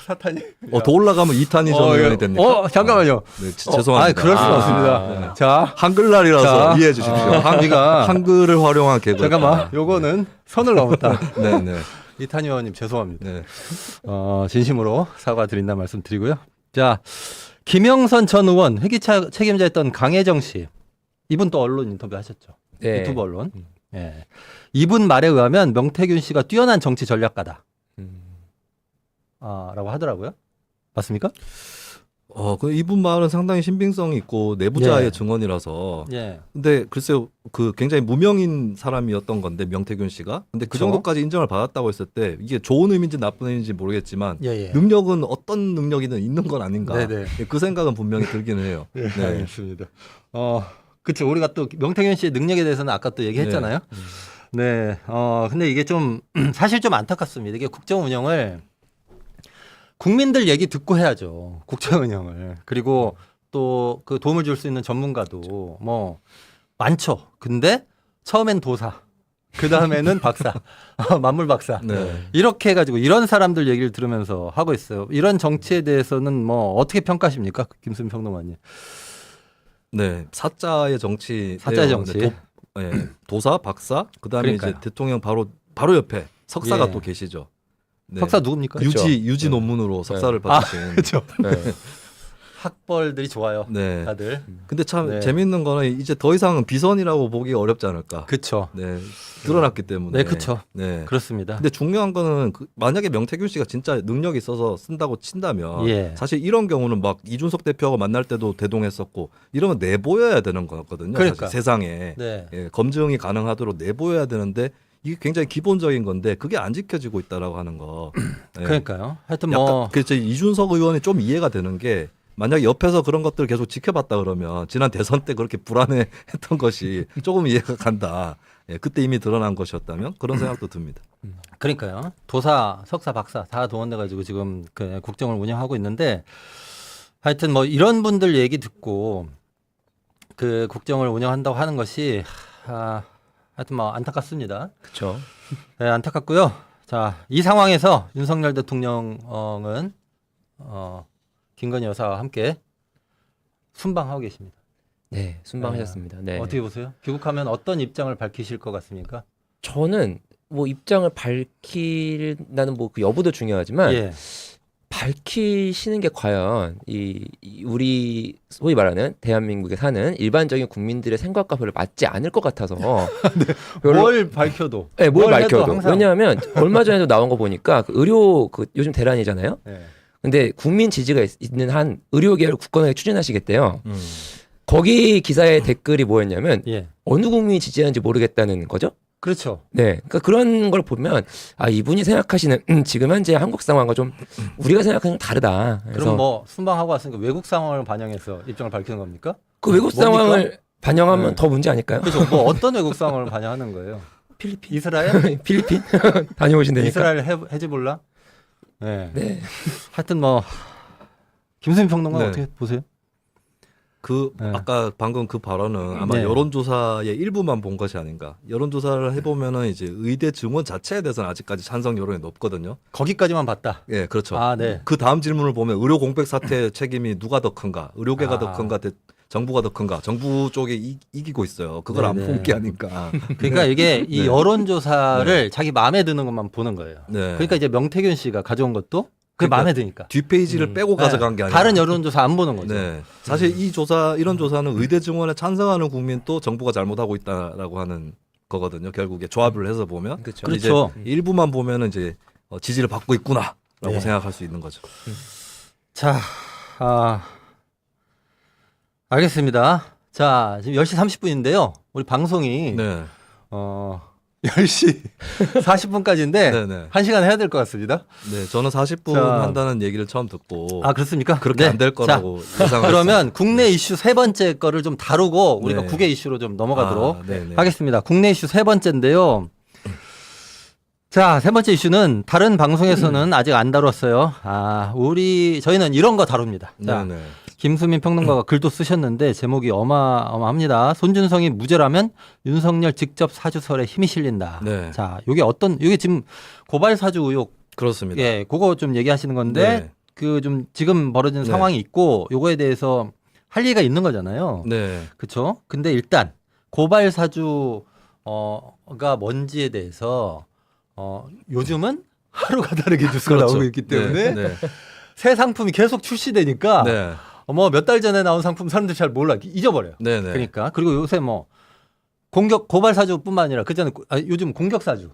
4탄이. 더 올라가면 2탄이 정도 됩니까? 잠깐만요. 네, 죄송합니다. 그럴 수는 아, 없습니다. 네. 자, 한글날이라서 자, 이해해 주십시오. 우리가 한글을 활용한 개그. 잠깐만. 요거는 선을 넘었다. 네, 네. 이탄희 의원님 죄송합니다. 네. 진심으로 사과드린다 말씀드리고요. 자, 김영선 전 의원 회기 책임자였던 강혜정 씨. 이분 또 언론 인터뷰 하셨죠. 네. 유튜브 언론. 예. 이분 말에 의하면 명태균 씨가 뛰어난 정치 전략가다. 라고 하더라고요. 맞습니까? 그 이분 말은 상당히 신빙성이 있고 내부자의 예. 증언이라서. 예. 근데 글쎄요, 그 굉장히 무명인 사람이었던 건데 명태균 씨가. 근데 그 그쵸? 정도까지 인정을 받았다고 했을 때 이게 좋은 의미인지 나쁜 의미인지 모르겠지만 예. 능력은 어떤 능력이든 있는 건 아닌가. 네네. 그 생각은 분명히 들기는 해요. 네, 네. 알겠습니다. 그렇죠. 우리가 또 명태균 씨의 능력에 대해서는 아까 또 얘기했잖아요. 네. 근데 이게 좀 사실 좀 안타깝습니다. 이게 국정 운영을 국민들 얘기 듣고 해야죠. 국정 운영을. 그리고 또 그 도움을 줄 수 있는 전문가도 뭐 많죠. 근데 처음엔 도사, 그 다음에는 박사, 만물 박사. 네. 이렇게 해가지고 이런 사람들 얘기를 들으면서 하고 있어요. 이런 정치에 대해서는 뭐 어떻게 평가하십니까, 김수민 평론가님? 네, 사자의 정치. 사자의 정치. 도사, 박사, 그다음에 그러니까요. 이제 대통령 바로 옆에 석사가 예. 또 계시죠. 네. 석사 누굽니까? 유지 논문으로 석사를 받으신. 그렇죠. 네. 학벌들이 좋아요. 네. 다들. 근데 참 네. 재밌는 거는 이제 더 이상은 비선이라고 보기 어렵지 않을까. 그렇죠. 네, 드러났기 때문에. 네, 그렇죠. 네. 그렇습니다. 근데 중요한 거는 만약에 명태균 씨가 진짜 능력이 있어서 쓴다고 친다면 예. 사실 이런 경우는 막 이준석 대표하고 만날 때도 대동했었고 이러면 내보여야 되는 거거든요. 그러니까요. 사실 세상에 네. 검증이 가능하도록 내보여야 되는데 이게 굉장히 기본적인 건데 그게 안 지켜지고 있다라고 하는 거. 네. 그러니까요. 하여튼 약간 뭐 그래서 이준석 의원이 좀 이해가 되는 게 만약에 옆에서 그런 것들을 계속 지켜봤다 그러면 지난 대선 때 그렇게 불안해했던 것이 조금 이해가 간다. 그때 이미 드러난 것이었다면 그런 생각도 듭니다. 그러니까요. 도사, 석사, 박사 다 동원돼 가지고 지금 그 국정을 운영하고 있는데 하여튼 뭐 이런 분들 얘기 듣고 그 국정을 운영한다고 하는 것이 하여튼 뭐 안타깝습니다. 그렇죠. 네, 안타깝고요. 자, 이 상황에서 윤석열 대통령은 김건희 여사와 함께 순방하고 계십니다. 네, 순방하셨습니다. 네. 어떻게 보세요? 귀국하면 어떤 입장을 밝히실 것 같습니까? 저는 뭐 입장을 밝힌다는 뭐 그 여부도 중요하지만 예. 밝히시는 게 과연 우리 소위 말하는 대한민국에 사는 일반적인 국민들의 생각과 별로 맞지 않을 것 같아서 별로 뭘 밝혀도. 네, 뭘 해도 밝혀도 항상. 왜냐하면 얼마 전에도 나온 거 보니까 그 의료 그 요즘 대란이잖아요. 예. 근데 국민 지지가 있는 한 의료계를 굳건하게 추진하시겠대요. 거기 기사의 댓글이 뭐였냐면 예. 어느 국민이 지지하는지 모르겠다는 거죠. 그렇죠. 네, 그러니까 그런 걸 보면 아 이분이 생각하시는 지금 현재 한국 상황과 좀 우리가 생각하는 건 다르다. 그래서 그럼 뭐 순방하고 왔으니까 외국 상황을 반영해서 입장을 밝히는 겁니까? 그 외국 뭡니까? 상황을 반영하면 네. 더 문제 아닐까요? 그렇죠. 뭐 어떤 외국 상황을 반영하는 거예요? 필리핀, 이스라엘? 필리핀 다녀오신다니까. 이스라엘 헤즈볼라? 네. 네. 하여튼 뭐 김수민 평론가 네. 어떻게 보세요? 그 네. 아까 방금 그 발언은 아마 네. 여론조사의 일부만 본 것이 아닌가. 여론조사를 해보면은 이제 의대 증원 자체에 대해서는 아직까지 찬성 여론이 높거든요. 거기까지만 봤다. 예, 그렇죠. 아, 네. 그 다음 질문을 보면 의료 공백 사태 책임이 누가 더 큰가? 의료계가 아. 더 큰가? 정부가 더 큰가? 정부 쪽이 이기고 있어요. 그걸 안 네네. 본 게 아닌가. 그러니까 이게 이 네. 여론조사를 자기 마음에 드는 것만 보는 거예요. 네. 그러니까 이제 명태균 씨가 가져온 것도 그게 그러니까 마음에 드니까. 뒷페이지를 빼고 네. 가져간 게 아니라 다른 여론조사 안 보는 거죠. 네. 사실 이런 조사는 의대 증원에 찬성하는 국민도 정부가 잘못하고 있다라고 하는 거거든요. 결국에 조합을 해서 보면 그렇죠. 근데 그렇죠. 이제 일부만 보면은 이제 지지를 받고 있구나라고 네. 생각할 수 있는 거죠. 자, 알겠습니다. 자, 지금 10시 30분인데요. 우리 방송이 네. 10시 40분까지인데 네, 네. 1시간 해야 될 것 같습니다. 네, 저는 40분 자. 한다는 얘기를 처음 듣고 아, 그렇습니까? 그렇게 네. 안 될 거라고 예상을 그러면 국내 이슈 세 번째 거를 좀 다루고 우리가 네. 국외 이슈로 좀 넘어가도록 네, 네. 하겠습니다. 국내 이슈 세 번째인데요. 자, 세 번째 이슈는 다른 방송에서는 아직 안 다뤘어요. 저희는 이런 거 다룹니다. 자, 네, 네. 김수민 평론가가 글도 쓰셨는데 제목이 어마어마합니다. 손준성이 무죄라면 윤석열 직접 사주설에 힘이 실린다. 네. 자, 이게 지금 고발 사주 의혹, 그렇습니다. 예, 그거 좀 얘기하시는 건데 네. 그 좀 지금 벌어진 네. 상황이 있고 요거에 대해서 할 얘기가 있는 거잖아요. 네. 그렇죠? 근데 일단 고발 사주가 뭔지에 대해서 요즘은 하루가 다르게 뉴스가 그렇죠. 나오고 있기 때문에 네. 새 상품이 계속 출시되니까 네. 뭐 몇 달 전에 나온 상품 사람들이 잘 몰라 잊어버려요. 네. 네. 그러니까 그리고 요새 뭐 고발 사주뿐만 아니라 그전에 요즘 공격 사주,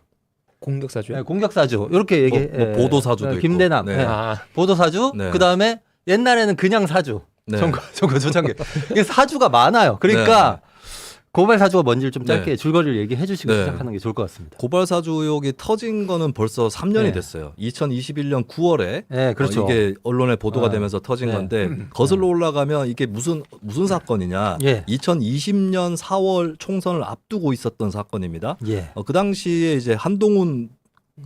공격 사주요? 네, 공격 사주 이렇게 얘기. 뭐 보도 사주도 있고. 김대남, 네. 네. 보도 사주. 네. 그 다음에 옛날에는 그냥 사주, 네. 정거 조작계. 이게 사주가 많아요. 그러니까 고발 사주가 뭔지를 좀 짧게 네. 줄거리를 얘기해 주시고 네. 시작하는 게 좋을 것 같습니다. 고발 사주 의혹이 터진 거는 벌써 3년이 네. 됐어요. 2021년 9월에 네, 그렇죠. 이게 언론에 보도가 아, 되면서 터진 네. 건데 거슬러 올라가면 이게 무슨 사건이냐? 예. 2020년 4월 총선을 앞두고 있었던 사건입니다. 예. 그 당시에 이제 한동훈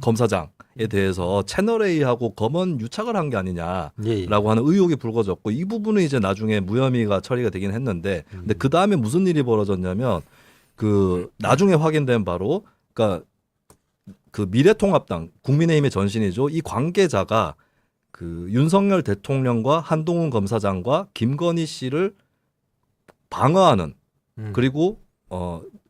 검사장에 대해서 채널 A하고 검언 유착을 한 게 아니냐라고 예. 하는 의혹이 불거졌고 이 부분은 이제 나중에 무혐의가 처리가 되긴 했는데 근데 그 다음에 무슨 일이 벌어졌냐면 그 나중에 확인된 바로 그러니까 그 미래통합당 국민의힘의 전신이죠. 이 관계자가 그 윤석열 대통령과 한동훈 검사장과 김건희 씨를 방어하는 그리고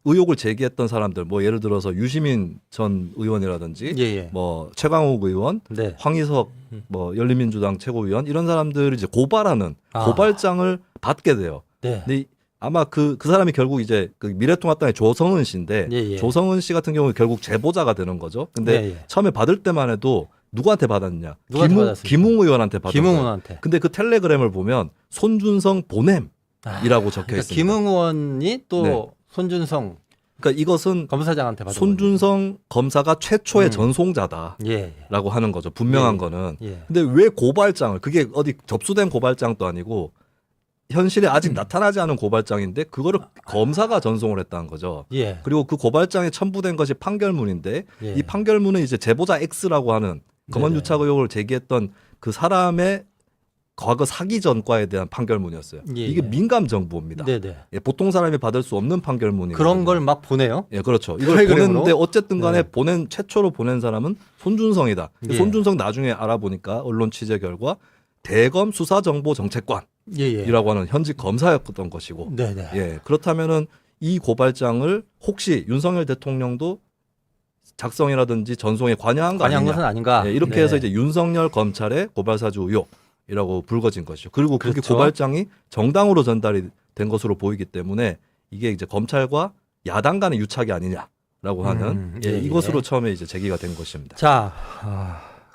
의혹을 제기했던 사람들 뭐 예를 들어서 유시민 전 의원이라든지 예, 예. 뭐 최강욱 의원, 네. 황희석 뭐 열린민주당 최고위원 이런 사람들을 이제 고발하는 아. 고발장을 받게 돼요. 네. 근데 아마 그 사람이 결국 이제 그 미래통합당의 조성은 씨인데 예, 예. 조성은 씨 같은 경우는 결국 제보자가 되는 거죠. 근데 예, 예. 처음에 받을 때만 해도 누구한테 받았냐? 누구한테 받았습니까? 김웅 의원한테 받은 거예요. 김웅원한테. 근데 그 텔레그램을 보면 손준성 보냄이라고 적혀 그러니까 있습니다. 김웅 의원이 또 네. 손준성 그러니까 이것은 검사장한테 받은 손준성 검사가 최초의 전송자다라고 거죠. 예. 하는 거죠. 분명한 예. 거는. 예. 근데 왜 고발장을 그게 어디 접수된 고발장도 아니고 현실에 아직 나타나지 않은 고발장인데 그거를 검사가 전송을 했다는 거죠. 예. 그리고 그 고발장에 첨부된 것이 판결문인데 예. 이 판결문은 이제 제보자 X라고 하는 검언 네네. 유착 의혹을 제기했던 그 사람의 과거 사기 전과에 대한 판결문이었어요. 예, 이게 예. 민감 정보입니다. 네네. 예, 보통 사람이 받을 수 없는 판결문이거든요. 그런 걸 막 보내요. 예, 그렇죠. 이걸 텔레그램으로? 보냈는데 어쨌든 간에 네. 최초로 보낸 사람은 손준성이다. 예. 손준성 나중에 알아보니까 언론 취재 결과 대검 수사정보정책관이라고 예예. 하는 현직 검사였던 것이고 네네. 예, 그렇다면은 이 고발장을 혹시 윤석열 대통령도 작성이라든지 전송에 관여한 거 관여한 아니냐. 것은 아닌가. 예, 이렇게 네. 해서 이제 윤석열 검찰의 고발사주 의혹이라고 불거진 것이죠. 그리고 그게 그렇죠. 고발장이 정당으로 전달이 된 것으로 보이기 때문에 이게 이제 검찰과 야당 간의 유착이 아니냐라고 하는 예, 예. 이것으로 처음에 이제 제기가 된 것입니다. 자,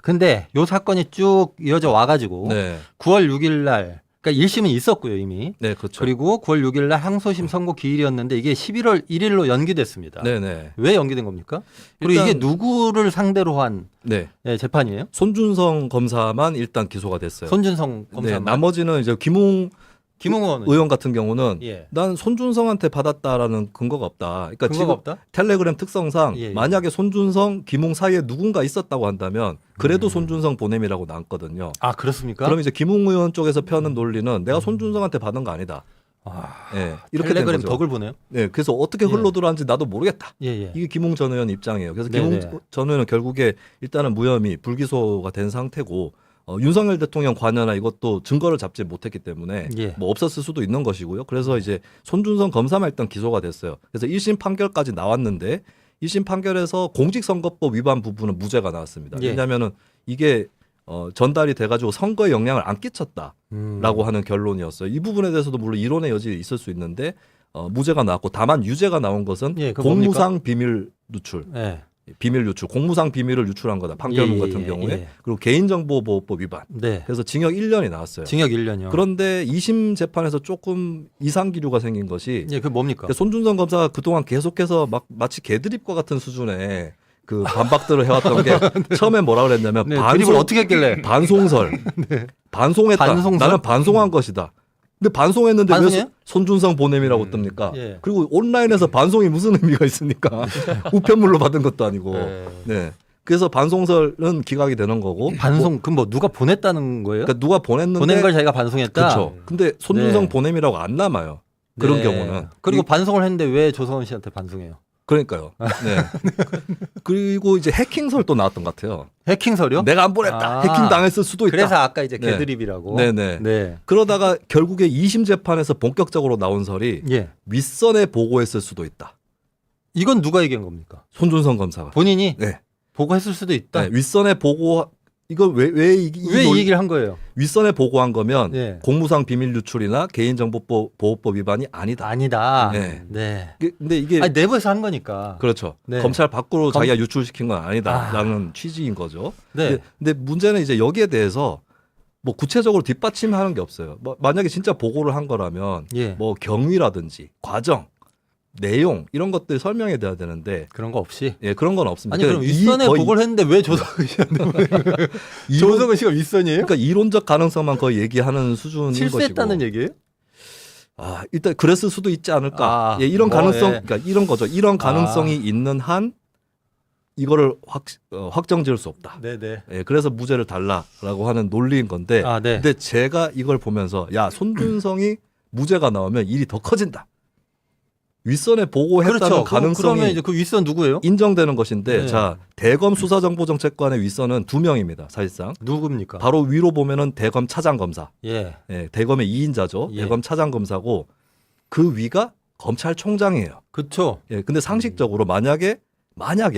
근데 요 사건이 쭉 이어져 와가지고 네. 9월 6일 날 그러니까 1심은 있었고요 이미. 네, 그렇죠. 그리고 9월 6일 날 항소심 선고 기일이었는데 이게 11월 1일로 연기됐습니다. 네네. 왜 연기된 겁니까? 그리고 일단- 이게 누구를 상대로 한 네. 재판이에요? 손준성 검사만 일단 기소가 됐어요. 손준성 네, 검사. 나머지는 이제 김웅 김웅원 의원 같은 경우는 예. 난 손준성한테 받았다라는 근거가 없다. 그러니까 근거가 지금 없다? 텔레그램 특성상 예, 예. 만약에 손준성, 김웅 사이에 누군가 있었다고 한다면 그래도 손준성 보냄이라고 남거든요. 아 그렇습니까? 그럼 이제 김웅 의원 쪽에서 펴는 논리는 내가 손준성한테 받은 거 아니다. 아, 예, 이렇게 된 텔레그램 거죠. 덕을 보네요. 네, 그래서 어떻게 예. 흘러들어왔는지 나도 모르겠다. 예예. 이게 김웅 전 의원 입장이에요. 그래서 네네. 김웅 전 의원은 결국에 일단은 무혐의, 불기소가 된 상태고 윤석열 대통령 관여나 이것도 증거를 잡지 못했기 때문에 예. 뭐 없었을 수도 있는 것이고요. 그래서 이제 손준성 검사만 일단 기소가 됐어요. 그래서 1심 판결까지 나왔는데 1심 판결에서 공직선거법 위반 부분은 무죄가 나왔습니다. 예. 왜냐하면은 이게 전달이 돼가지고 선거에 영향을 안 끼쳤다라고 하는 결론이었어요. 이 부분에 대해서도 물론 이론의 여지가 있을 수 있는데 무죄가 나왔고 다만 유죄가 나온 것은 예, 그거 공무상 비밀 누출. 예. 비밀 유출, 공무상 비밀을 유출한 거다. 판결문 예, 예, 같은 예, 경우에. 예. 그리고 개인정보보호법 위반. 네. 그래서 징역 1년이 나왔어요. 징역 1년이요. 그런데 2심 재판에서 조금 이상 기류가 생긴 것이 예, 그 뭡니까? 손준성 검사가 그동안 계속해서 막 마치 개드립과 같은 수준의 그 반박들을 해왔던 게 처음에 뭐라 그랬냐면 네, 드립을 어떻게 했길래? 반송설, 반송했다. 반송설? 나는 반송한 것이다. 근데 반송했는데 왜 반송해요? 손준성 보냄이라고 뜹니까? 예. 그리고 온라인에서 반송이 무슨 의미가 있습니까? 우편물로 받은 것도 아니고. 네. 네. 그래서 반송설은 기각이 되는 거고. 반송 그럼 뭐 누가 보냈다는 거예요? 그러니까 누가 보냈는데 보낸 걸 자기가 반송했다. 그렇죠. 근데 손준성 네. 보냄이라고 안 남아요. 그런 네. 경우는. 그리고 반송을 했는데 왜 조성원 씨한테 반송해요? 그러니까요. 네. 그리고 이제 해킹설 또 나왔던 것 같아요. 해킹설이요? 내가 안 보냈다. 아. 해킹 당했을 수도 있다. 그래서 아까 이제 네. 개드립이라고. 네네. 네. 그러다가 결국에 2심 재판에서 본격적으로 나온 설이 예. 윗선에 보고했을 수도 있다. 이건 누가 얘기한 겁니까? 손준성 검사가. 본인이 네. 보고했을 수도 있다. 네. 윗선에 보고 이거 왜 왜 이 얘기를 한 거예요? 윗선에 보고한 거면 네. 공무상 비밀 유출이나 개인정보보호법 위반이 아니다. 아니다. 네. 네. 근데 이게 아니 내부에서 한 거니까. 그렇죠. 네. 검찰 밖으로 검- 자기가 유출시킨 건 아니다라는 취지인 거죠. 네. 근데 문제는 이제 여기에 대해서 뭐 구체적으로 뒷받침하는 게 없어요. 뭐 만약에 진짜 보고를 한 거라면 예. 뭐 경위라든지 과정, 내용 이런 것들 설명해 줘야 되는데 그런 거 없이. 예 그런 건 없습니다. 아니 그럼 그러니까 윗선에 거의 보고를 했는데 왜 조성원 씨한테 보내요? 이론- 조성원 씨가 윗선이에요? 그러니까 이론적 가능성만 거의 얘기하는 수준인 실수했다는 것이고. 얘기예요? 아 일단 그랬을 수도 있지 않을까. 아, 예, 이런 뭐, 가능성, 예. 그러니까 이런 거죠. 이런 가능성이 있는 한 이거를 확정지을 수 없다. 네네. 예, 그래서 무죄를 달라라고 하는 논리인 건데. 아 네. 근데 제가 이걸 보면서 야 손준성이 무죄가 나오면 일이 더 커진다. 윗선에 보고했다는 그렇죠. 가능성이 그러면 이제 그 윗선 누구예요? 인정되는 것인데 네. 자 대검 수사정보정책관의 윗선은 2명입니다. 사실상 누굽니까? 바로 위로 보면은 대검 차장검사, 예. 예, 대검의 2인자죠. 예. 대검 차장검사고 그 위가 검찰총장이에요. 그쵸. 예, 근데 상식적으로 만약에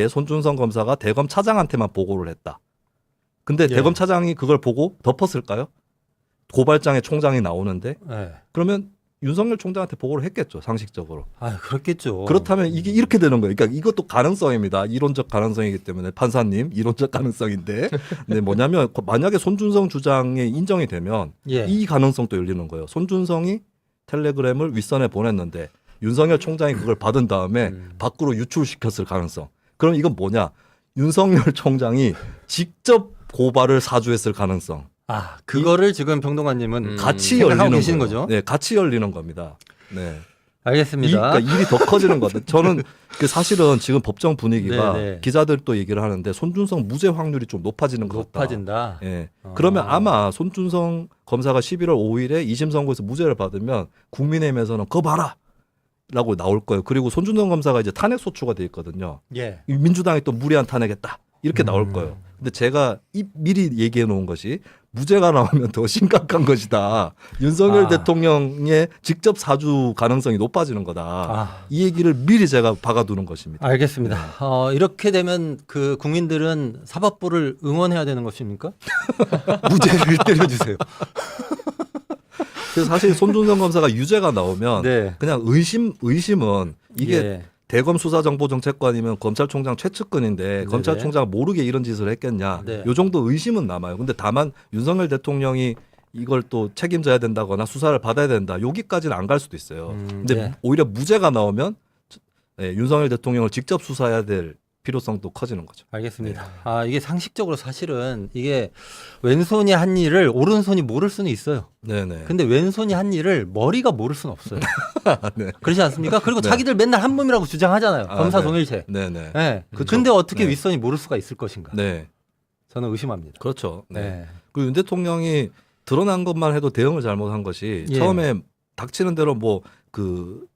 손준성 검사가 대검 차장한테만 보고를 했다. 근데 예. 대검 차장이 그걸 보고 덮었을까요? 고발장에 총장이 나오는데 예. 그러면 윤석열 총장한테 보고를 했겠죠, 상식적으로. 아 그렇겠죠. 그렇다면 이게 이렇게 되는 거예요. 그러니까 이것도 가능성입니다. 이론적 가능성이기 때문에 판사님 이론적 가능성인데, 네, 뭐냐면 만약에 손준성 주장이 인정이 되면 예. 이 가능성도 열리는 거예요. 손준성이 텔레그램을 윗선에 보냈는데 윤석열 총장이 그걸 받은 다음에 밖으로 유출시켰을 가능성. 그럼 이건 뭐냐? 윤석열 총장이 직접 고발을 사주했을 가능성. 아 그거를 지금 평동관님은 같이 생각하고 열리는 계시는 거예요. 거죠? 네, 같이 열리는 겁니다. 네. 알겠습니다. 그러니까 일이 더 커지는 것 같아요. 저는 그 사실은 지금 법정 분위기가 네, 네. 기자들도 얘기를 하는데 손준성 무죄 확률이 좀 높아지는 것 같다. 높아진다. 예. 아. 그러면 아마 손준성 검사가 11월 5일에 2심 선고에서 무죄를 받으면 국민의힘에서는 그거 봐라! 라고 나올 거예요. 그리고 손준성 검사가 이제 탄핵 소추가 돼 있거든요. 예. 이 민주당이 또 무리한 탄핵했다. 이렇게 나올 거예요. 근데 제가 미리 얘기해 놓은 것이 무죄가 나오면 더 심각한 것이다. 윤석열 아. 대통령의 직접 사주 가능성이 높아지는 거다. 아 이 얘기를 미리 제가 박아두는 것입니다. 알겠습니다. 이렇게 되면 그 국민들은 사법부를 응원해야 되는 것입니까? 무죄를 때려주세요. 그래서 사실 손준성 검사가 유죄가 나오면 네. 그냥 의심은 이게 예. 대검 수사정보정책관이면 검찰총장 최측근인데 검찰총장 모르게 이런 짓을 했겠냐. 네. 요 정도 의심은 남아요. 근데 다만 윤석열 대통령이 이걸 또 책임져야 된다거나 수사를 받아야 된다. 여기까지는 안 갈 수도 있어요. 근데 네. 오히려 무죄가 나오면 윤석열 대통령을 직접 수사해야 될 필요성도 커지는 거죠. 알겠습니다. 아, 이게 상식적으로 사실은 이게 왼손이 한 일을 오른손이 모를 수는 있어요. 네네. 근데 왼손이 한 일을 머리가 모를 수는 없어요. 네. 그렇지 않습니까? 그리고 네. 자기들 맨날 한 몸이라고 주장하잖아요. 아, 검사 네. 동일체. 네네. 네. 그쵸. 근데 어떻게 네. 윗선이 모를 수가 있을 것인가? 네. 저는 의심합니다. 그렇죠. 네. 네. 그리고 윤 대통령이 드러난 것만 해도 대응을 잘못한 것이 예. 처음에 닥치는 대로 뭐 그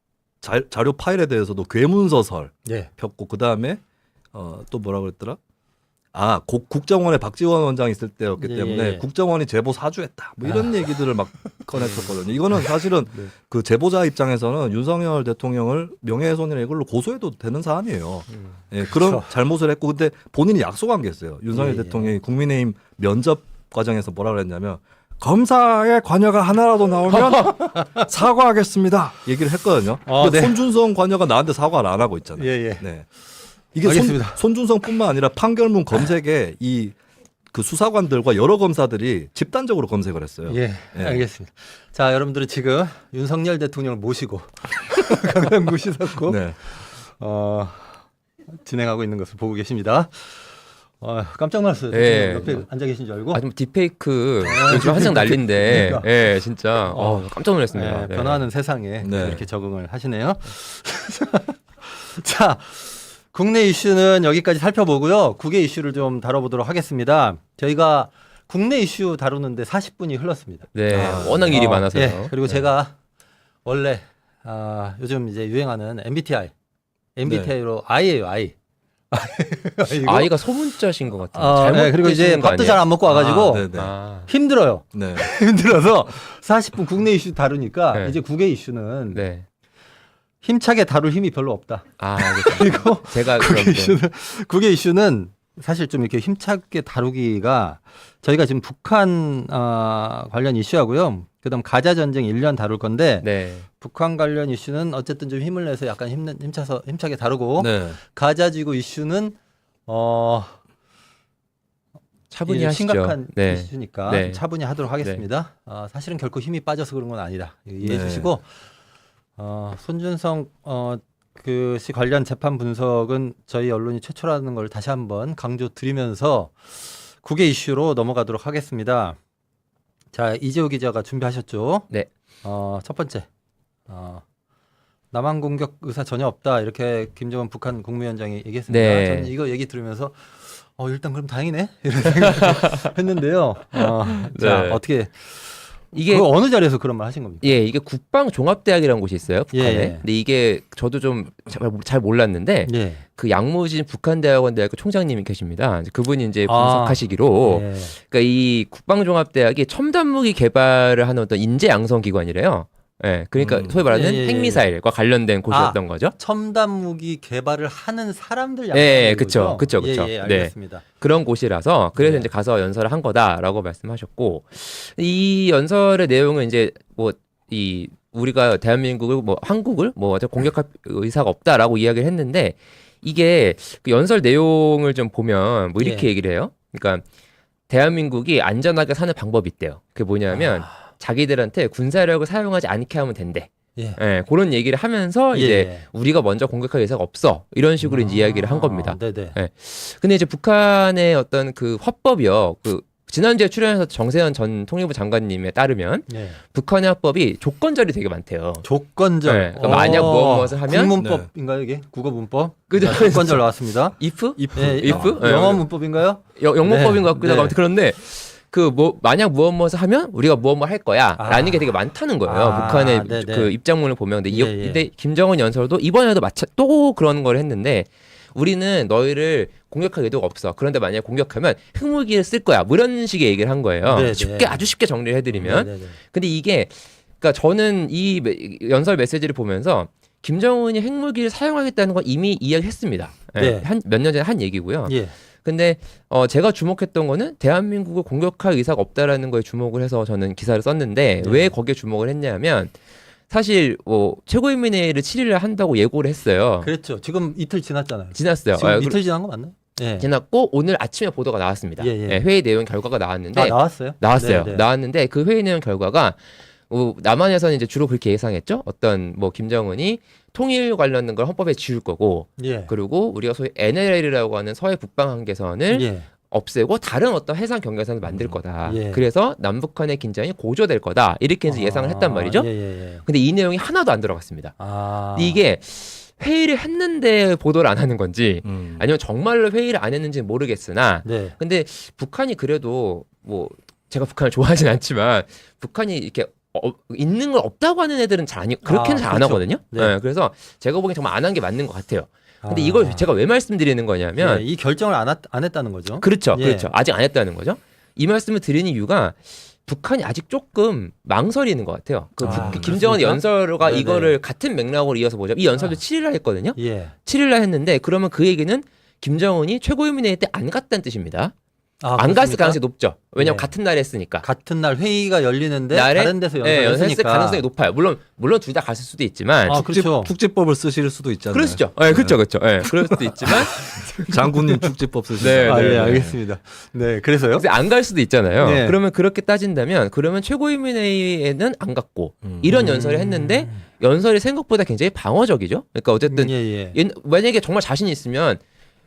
자료 파일에 대해서도 괴문서설 예. 폈고 그 다음에 또 뭐라 그랬더라? 아, 국정원에 박지원 원장 있을 때였기 예, 때문에 예. 국정원이 제보 사주했다. 뭐 이런 얘기들을 막 꺼냈었거든요. 이거는 사실은 네. 그 제보자 입장에서는 윤석열 대통령을 명예훼손이나 이걸로 고소해도 되는 사안이에요. 예, 그런 그렇죠. 잘못을 했고 근데 본인이 약속한 게 있어요. 윤석열 예, 예. 대통령이 국민의힘 면접 과정에서 뭐라 그랬냐면 검사의 관여가 하나라도 나오면 사과하겠습니다. 얘기를 했거든요. 아, 근데 네. 손준성 관여가 나한테 사과를 안 하고 있잖아요. 예, 예. 네. 이게 알겠습니다. 손준성뿐만 아니라 판결문 검색에 이 그 수사관들과 여러 검사들이 집단적으로 검색을 했어요. 예, 예. 알겠습니다. 자, 여러분들은 지금 윤석열 대통령을 모시고 강남구 시사코 네. 진행하고 있는 것을 보고 계십니다. 깜짝 놀랐어요. 예. 옆에 앉아 계신 줄 알고. 아, 좀 딥페이크 요즘 한창 난리인데, 그러니까. 예, 진짜 깜짝 놀랐습니다. 네, 네. 변화하는 세상에 네. 이렇게 적응을 하시네요. 자, 국내 이슈는 여기까지 살펴보고요. 국외 이슈를 좀 다뤄보도록 하겠습니다. 저희가 국내 이슈 다루는데 40분이 흘렀습니다. 네, 워낙 일이 많아서요. 예, 그리고 네. 제가 원래 요즘 이제 유행하는 MBTI로 I예요, I. 아이고. 아이가 소문자신 것 같아요. 잘못 네, 그리고 이제 드시는 거 밥도 아니에요? 잘 안 먹고 와가지고 네네. 아, 힘들어요. 네. 힘들어서 40분 국내 이슈 다루니까 네. 이제 국외 이슈는 네. 힘차게 다룰 힘이 별로 없다. 아, 알겠습니다. 그리고 제가 그럼 국외 이슈는 사실 좀 이렇게 힘차게 다루기가 저희가 지금 북한 관련 이슈하고요. 그다음 가자 전쟁 1년 다룰 건데 네. 북한 관련 이슈는 어쨌든 좀 힘을 내서 약간 힘차게 다루고 네. 가자 지구 이슈는 차분히 이게 하시죠. 심각한 네. 이슈니까 네. 좀 차분히 하도록 하겠습니다. 사실은 결코 힘이 빠져서 그런 건 아니다. 이해해 네. 주시고 손준성 그씨 관련 재판 분석은 저희 언론이 최초라는 걸 다시 한번 강조드리면서 국외 이슈로 넘어가도록 하겠습니다. 자, 이재호 기자가 준비하셨죠? 네. 첫 번째. 남한 공격 의사 전혀 없다. 이렇게 김정은 북한 국무위원장이 얘기했습니다. 네. 저는 이거 얘기 들으면서 일단 그럼 다행이네. 이런 생각을 했는데요. 자, 네. 어떻게 이게 그 어느 자리에서 그런 말 하신 겁니까? 예, 이게 국방종합대학이라는 곳이 있어요, 북한에. 예. 근데 이게 저도 좀 잘 몰랐는데 예. 그 양무진 북한대학원 대학교 총장님이 계십니다. 이제 그분이 이제 아. 분석하시기로 예. 그러니까 이 국방종합대학이 첨단 무기 개발을 하는 어떤 인재 양성 기관이래요. 예, 그러니까 소위 말하는 예. 핵미사일과 관련된 곳이었던 거죠. 첨단 무기 개발을 하는 사람들 예, 양성하는 그쵸, 거죠? 그쵸. 예, 네. 알겠습니다. 그런 곳이라서 그래서 네. 이제 가서 연설을 한 거다라고 말씀하셨고 이 연설의 내용은 이제 뭐 이 우리가 대한민국을 뭐 한국을 뭐 공격할 의사가 없다라고 이야기를 했는데 이게 그 연설 내용을 좀 보면 뭐 이렇게 예. 얘기를 해요. 그러니까 대한민국이 안전하게 사는 방법이 있대요. 그게 뭐냐면 자기들한테 군사력을 사용하지 않게 하면 된대. 예. 예, 그런 얘기를 하면서 이제 예. 우리가 먼저 공격할 의사가 없어 이런 식으로 이제 이야기를 한 겁니다. 네네. 근데 이제 북한의 어떤 그 화법이요. 그 지난주에 출연해서 정세현 전 통일부 장관님에 따르면 예. 북한의 화법이 조건절이 되게 많대요. 조건절. 네, 그러니까 만약 무엇을 하면 국문법인가요 이게? 국어 문법? 그죠? 자, 조건절 나왔습니다. if? 예, if? 영어 네. 문법인가요? 영문법인 것 같기도 네. 하고 아무튼 그런데 그 뭐 만약 무엇을 하면 우리가 무엇을 할 거야라는 게 되게 많다는 거예요. 북한의 네네. 그 입장문을 보면 근데, 예, 예. 근데 김정은 연설도 이번에도 또 그런 걸 했는데 우리는 너희를 공격할 의도가 없어. 그런데 만약에 공격하면 핵무기를 쓸 거야. 뭐 이런 식의 얘기를 한 거예요. 네네. 아주 쉽게 정리를 해드리면. 네네네. 근데 이게 그러니까 저는 이 연설 메시지를 보면서 김정은이 핵무기를 사용하겠다는 건 이미 이야기했습니다. 네. 몇 년 전에 한 얘기고요. 예. 근데 제가 주목했던 거는 대한민국을 공격할 의사가 없다라는 거에 주목을 해서 저는 기사를 썼는데 네. 왜 거기에 주목을 했냐면 사실 뭐 최고인민회의를 7일에 한다고 예고를 했어요. 그랬죠. 지금 이틀 지났잖아요. 지났어요. 지금 아, 이틀 지난 거 맞나요? 예. 지났고 오늘 아침에 보도가 나왔습니다. 예, 예. 예, 회의 내용 결과가 나왔는데 아, 나왔어요? 나왔어요. 네, 네. 나왔는데 그 회의 내용 결과가 남한에서는 이제 주로 그렇게 예상했죠. 어떤 뭐 김정은이 통일 관련된 걸 헌법에 지울 거고 예. 그리고 우리가 소위 NLL이라고 하는 서해 북방 한계선을 예. 없애고 다른 어떤 해상 경계선을 만들 거다. 예. 그래서 남북한의 긴장이 고조될 거다. 이렇게 해서 예상을 했단 말이죠. 예, 예, 예. 근데 이 내용이 하나도 안 들어갔습니다. 아. 이게 회의를 했는데 보도를 안 하는 건지 음. 아니면 정말로 회의를 안 했는지 모르겠으나 네. 근데 북한이 그래도 뭐 제가 북한을 좋아하진 않지만 북한이 이렇게 있는 걸 없다고 하는 애들은 잘 아니 그렇게는 잘 안 그렇죠. 하거든요. 네. 네, 그래서 제가 보기엔 정말 안 한 게 맞는 것 같아요. 근데 아. 이걸 제가 왜 말씀드리는 거냐면 예, 이 결정을 안 했다는 거죠. 그렇죠, 예. 그렇죠. 아직 안 했다는 거죠. 이 말씀을 드리는 이유가 북한이 아직 조금 망설이는 것 같아요. 김정은 그렇습니까? 연설가 네네. 이거를 같은 맥락으로 이어서 보자면 이 연설도 7일날 했거든요. 예. 7일날 했는데 그러면 그 얘기는 김정은이 최고위원회의 때 안 갔다는 뜻입니다. 아, 안 갔을 그렇습니까? 가능성이 높죠. 왜냐면 네. 같은 날에 했으니까. 같은 날 회의가 열리는데 날에 다른 데서 예, 연설했을 연설했으니까. 가능성이 높아요. 물론 둘 다 갔을 수도 있지만 아, 그렇죠. 축지법을 쓰실 수도 있잖아요. 그럴 수죠. 예, 그렇죠, 그렇죠. 예, 그럴 수도 있지만 장군님 축지법 쓰실 네, 아, 네, 예, 네. 알겠습니다. 네, 그래서요? 그래서 안 갈 수도 있잖아요. 네. 그러면 그렇게 따진다면 그러면 최고위원회에는 안 갔고 이런 연설을 했는데 연설이 생각보다 굉장히 방어적이죠. 그러니까 어쨌든 예, 예. 만약에 정말 자신 있으면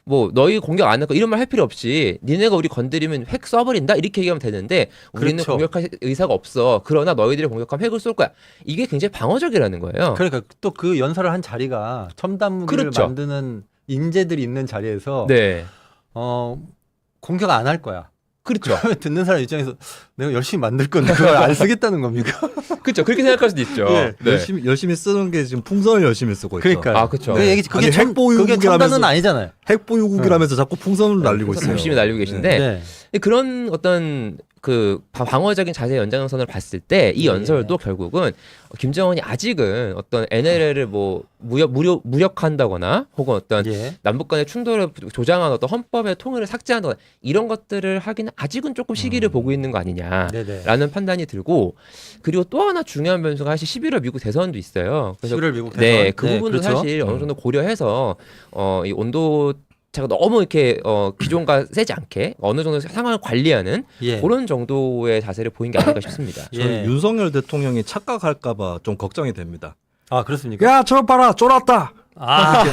뭐 너희 공격 안 할 거 이런 말 할 필요 없이 니네가 우리 건드리면 핵 쏴버린다 이렇게 얘기하면 되는데 우리는 그렇죠. 공격할 의사가 없어. 그러나 너희들이 공격하면 핵을 쏠 거야. 이게 굉장히 방어적이라는 거예요. 그러니까 또 그 연설을 한 자리가 첨단 무기를 그렇죠. 만드는 인재들이 있는 자리에서 네, 공격 안 할 거야. 그렇죠. 듣는 사람 입장에서 내가 열심히 만들 건데 그걸 안 쓰겠다는 겁니까? 그렇죠. 그렇게 생각할 수도 있죠. 예. 네. 열심히 쓰는 게 지금 풍선을 열심히 쓰고 있죠. 그러니까. 아, 그렇죠. 그 얘기 그게 아니, 그게 핵보유국이라면서- 첨단은 아니잖아요. 핵보유국이라면서 자꾸 풍선을 날리고 있어요. 열심히 날리고 계신데 네. 그런 어떤 그 방어적인 자세 연장선을 봤을 때 이 예. 연설도 결국은 김정은이 아직은 어떤 NLL을 뭐 무력화한다거나 혹은 어떤 예. 남북 간의 충돌을 조장한 어떤 헌법의 통일을 삭제한다거나 이런 것들을 하기는 아직은 조금 시기를 보고 있는 거 아니냐라는 네네. 판단이 들고 그리고 또 하나 중요한 변수가 사실 11월 미국 대선도 있어요. 그래서 11월 미국 대선. 네, 그 네, 부분도 그렇죠. 사실 어느 정도 고려해서 이 온도 차가 너무 이렇게 기존과 세지 않게 어느 정도 상황을 관리하는 예. 그런 정도의 자세를 보인 게 아닐까 싶습니다. 저는 예. 윤석열 대통령이 착각할까봐 좀 걱정이 됩니다. 아, 그렇습니까? 야, 저 봐라, 쫄았다. 아,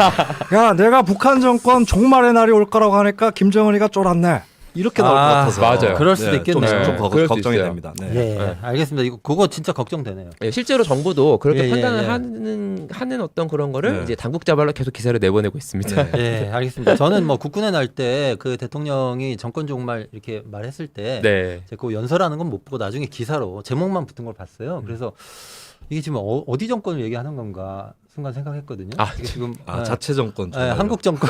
야, 내가 북한 정권 종말의 날이 올 거라고 하니까 김정은이가 쫄았네. 이렇게 나올 것 아, 같아서 맞아요. 그럴 수도 있겠네요. 좀 그럴 수도 걱정이 있어요. 됩니다. 네. 예, 네. 알겠습니다. 그거 진짜 걱정되네요. 예, 실제로 정부도 그렇게 예, 예, 판단을 예. 하는 어떤 그런 거를 네. 이제 당국자발로 계속 기사를 내보내고 있습니다. 네. 예, 알겠습니다. 저는 뭐 국군의 날 때 그 대통령이 정권 종말 이렇게 말했을 때 네. 제가 그 연설하는 건 못 보고 나중에 기사로 제목만 붙은 걸 봤어요. 그래서 이게 지금 어디 정권을 얘기하는 건가 순간 생각했거든요. 아, 이게 지금 자체 정권. 한국 정권,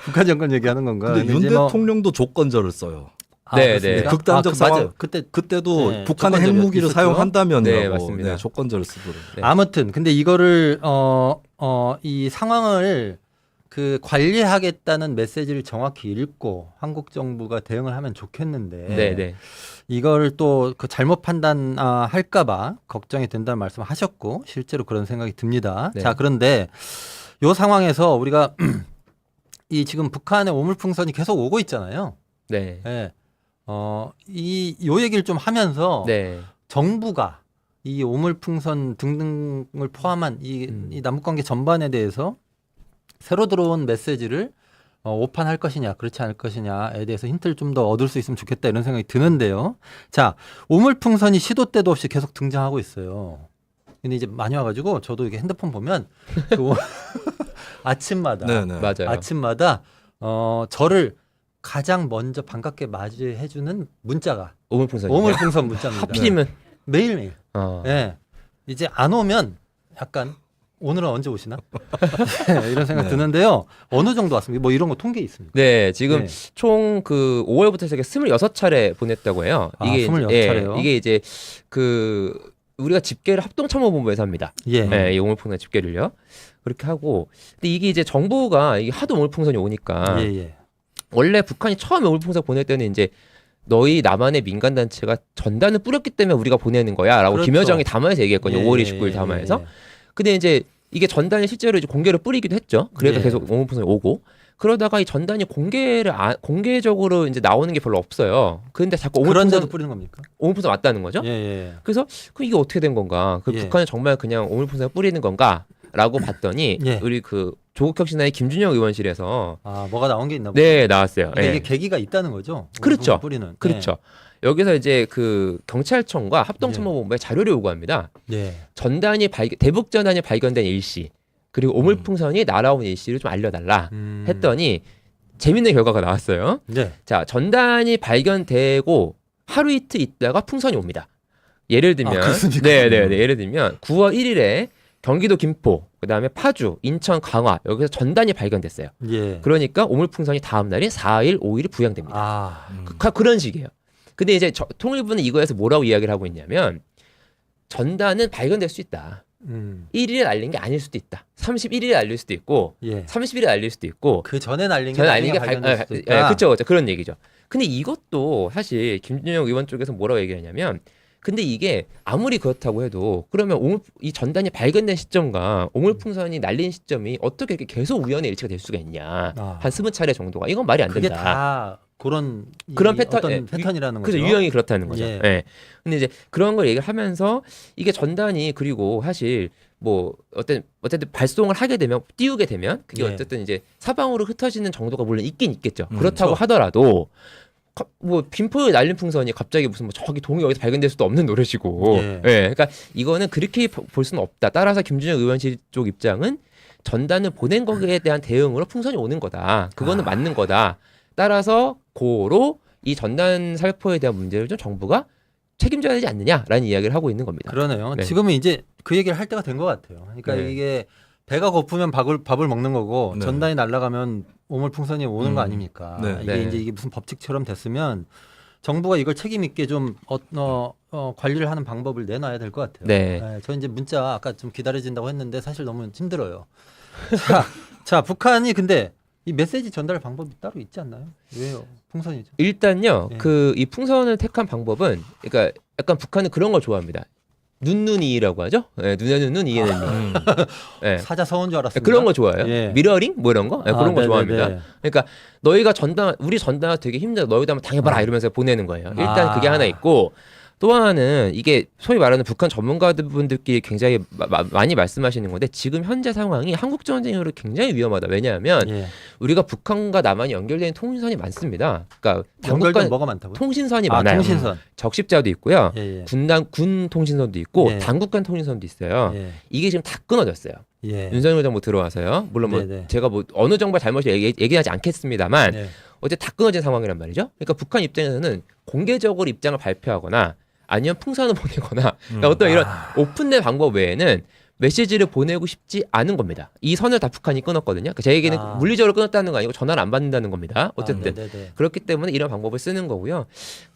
북한 정권 얘기하는 건가? 근데 윤 이제 뭐- 대통령도 조건절을 써요. 아, 네, 그렇습니까? 네. 극단적 그 상황. 맞아요. 그때 그때도 네, 북한의 조건절이 핵무기를 있었죠. 사용한다면이라고 네, 맞습니다. 조건절을 쓰도록. 네. 아무튼 근데 이거를 이 상황을 그 관리하겠다는 메시지를 정확히 읽고 한국 정부가 대응을 하면 좋겠는데 네, 네. 이걸 또 그 잘못 판단할까봐 걱정이 된다는 말씀을 하셨고 실제로 그런 생각이 듭니다. 네. 자 그런데 이 상황에서 우리가 이 지금 북한의 오물풍선이 계속 오고 있잖아요. 네. 예. 요 얘기를 좀 하면서 네. 정부가 이 오물풍선 등등을 포함한 이 남북관계 전반에 대해서 새로 들어온 메시지를 오판할 것이냐 그렇지 않을 것이냐에 대해서 힌트를 좀 더 얻을 수 있으면 좋겠다 이런 생각이 드는데요. 자, 오물풍선이 시도 때도 없이 계속 등장하고 있어요. 근데 이제 많이 와가지고 저도 이렇게 핸드폰 보면 그 아침마다 네네. 맞아요. 아침마다 저를 가장 먼저 반갑게 맞이해주는 문자가 오물풍선. 오물풍선 문자입니다. 하필이면 매일매일. 어. 예. 이제 안 오면 약간 오늘은 언제 오시나? 이런 생각 네. 드는데요. 어느 정도 왔습니까? 뭐 이런 거 통계 있습니까? 네, 지금 네. 총 그 5월부터 해서 26차례 보냈다고 해요. 아, 이게 26차례요? 이게 이제 그 우리가 집계를 합동참모본부에서 합니다. 예. 네, 이 오물풍선 집계를요. 그렇게 하고 근데 이게 이제 정부가 이게 하도 오물풍선이 오니까 예, 예. 원래 북한이 처음에 오물풍선 보낼 때는 이제 너희 남한의 민간 단체가 전단을 뿌렸기 때문에 우리가 보내는 거야라고 그렇죠. 김여정이 담화에서 얘기했거든요. 예, 5월 예, 29일 예, 담화에서. 예. 근데 이제 이게 전단이 실제로 이제 공개로 뿌리기도 했죠. 그래서 예. 계속 오물풍선이 오고. 그러다가 이 전단이 공개적으로 이제 나오는 게 별로 없어요. 근데 자꾸 그런데도 뿌리는 겁니까? 오물풍선 왔다는 거죠. 예, 예. 그래서 이게 어떻게 된 건가? 예. 북한이 정말 그냥 오물풍선을 뿌리는 건가?라고 봤더니 예. 우리 그 조국혁신당의 김준영 의원실에서 아, 뭐가 나온 게 있나 보다. 네 나왔어요. 그러니까 예. 이게 계기가 있다는 거죠. 그렇죠. 뿌리는. 그렇죠. 여기서 이제 그 경찰청과 합동참모본부에 자료를 요구합니다. 예. 전단이 대북 전단이 발견된 일시 그리고 오물풍선이 날아온 일시를 좀 알려달라 했더니 재밌는 결과가 나왔어요. 네. 자, 전단이 발견되고 하루 이틀 있다가 풍선이 옵니다. 예를 들면 그렇습니까? 네. 예를 들면 9월 1일에 경기도 김포, 그다음에 파주, 인천, 강화 여기서 전단이 발견됐어요. 예. 그러니까 오물풍선이 다음 날인 4일, 5일이 부양됩니다. 아. 그런 식이에요. 근데 이제 통일부는 이거에서 뭐라고 이야기를 하고 있냐면 전단은 발견될 수 있다. 1일에 날린 게 아닐 수도 있다. 31일에 날릴 수도 있고 예. 30일에 날릴 수도 있고 그 전에 날린 게 전에 날린 게 발견될 수도 있다. 그렇죠. 그런 얘기죠. 근데 이것도 사실 김준영 의원 쪽에서 뭐라고 얘기하냐면 근데 이게 아무리 그렇다고 해도 그러면 이 전단이 발견된 시점과 오물풍선이 날린 시점이 어떻게 이렇게 계속 우연의 일치가 될 수가 있냐. 아. 한 20차례 정도가. 이건 말이 안 그게 된다. 다 그런 패턴, 어떤 패턴이라는 거죠. 그죠. 유형이 그렇다는 거죠. 예. 예. 근데 이제 그런 걸 얘기를 하면서 이게 전단이 그리고 사실 뭐 어쨌든 발송을 하게 되면 띄우게 되면 그게 예. 어쨌든 이제 사방으로 흩어지는 정도가 물론 있긴 있겠죠. 그렇다고 그렇죠. 하더라도 뭐 빈포에 날린 풍선이 갑자기 무슨 뭐 저기 동이 어디서 발견될 수도 없는 노릇이고. 예. 그러니까 이거는 그렇게 볼 수는 없다. 따라서 김준영 의원실 쪽 입장은 전단을 보낸 거기에 대한 대응으로 풍선이 오는 거다. 그거는 맞는 거다. 따라서 고로 이 전단 살포에 대한 문제를 좀 정부가 책임져야 되지 않느냐라는 이야기를 하고 있는 겁니다. 그러네요. 네. 지금은 이제 그 얘기를 할 때가 된 것 같아요. 그러니까 네. 이게 배가 고프면 밥을 먹는 거고 네. 전단이 날아가면 오물풍선이 오는 거 아닙니까? 네. 이게 네. 이제 이게 무슨 법칙처럼 됐으면 정부가 이걸 책임 있게 좀 관리를 하는 방법을 내놔야 될 것 같아요. 네. 저 이제 문자 아까 좀 기다려진다고 했는데 사실 너무 힘들어요. 자, 북한이 근데 이 메시지 전달 방법이 따로 있지 않나요? 왜요? 풍선이죠. 일단요, 예. 그 이 풍선을 택한 방법은, 그러니까 약간 북한은 그런 걸 좋아합니다. 눈이라고 하죠. 네, 눈에는 눈, 이에는 눈. 네. 사자 서운 줄 알았습니다. 그런 거 좋아해요. 예. 미러링 뭐 이런 거, 네, 그런 거 네네네. 좋아합니다. 그러니까 너희가 우리 전단 되게 힘들어. 너희도 한번 당해봐라 이러면서 보내는 거예요. 일단 그게 하나 있고. 또 하나는 이게 소위 말하는 북한 전문가분들끼리 굉장히 많이 말씀하시는 건데 지금 현재 상황이 한국 전쟁으로 굉장히 위험하다. 왜냐하면 예. 우리가 북한과 남한이 연결된 통신선이 많습니다. 그러니까 연결된 당국간 뭐가 많다고요? 통신선이 많아요. 통신선. 적십자도 있고요. 예, 예. 군 통신선도 있고 예. 당국 간 통신선도 있어요. 예. 이게 지금 다 끊어졌어요. 예. 윤석열 정부 들어와서요. 물론 뭐 네네. 제가 뭐 어느 정부의 잘못이 얘기하지 않겠습니다만 네. 어제 다 끊어진 상황이란 말이죠. 그러니까 북한 입장에서는 공개적으로 입장을 발표하거나 아니면 풍선을 보내거나 그러니까 어떤 이런 오픈된 방법 외에는 메시지를 보내고 싶지 않은 겁니다. 이 선을 다 북한이 끊었거든요. 그러니까 제 얘기는 물리적으로 끊었다는 거 아니고 전화를 안 받는다는 겁니다. 어쨌든 네네네. 그렇기 때문에 이런 방법을 쓰는 거고요.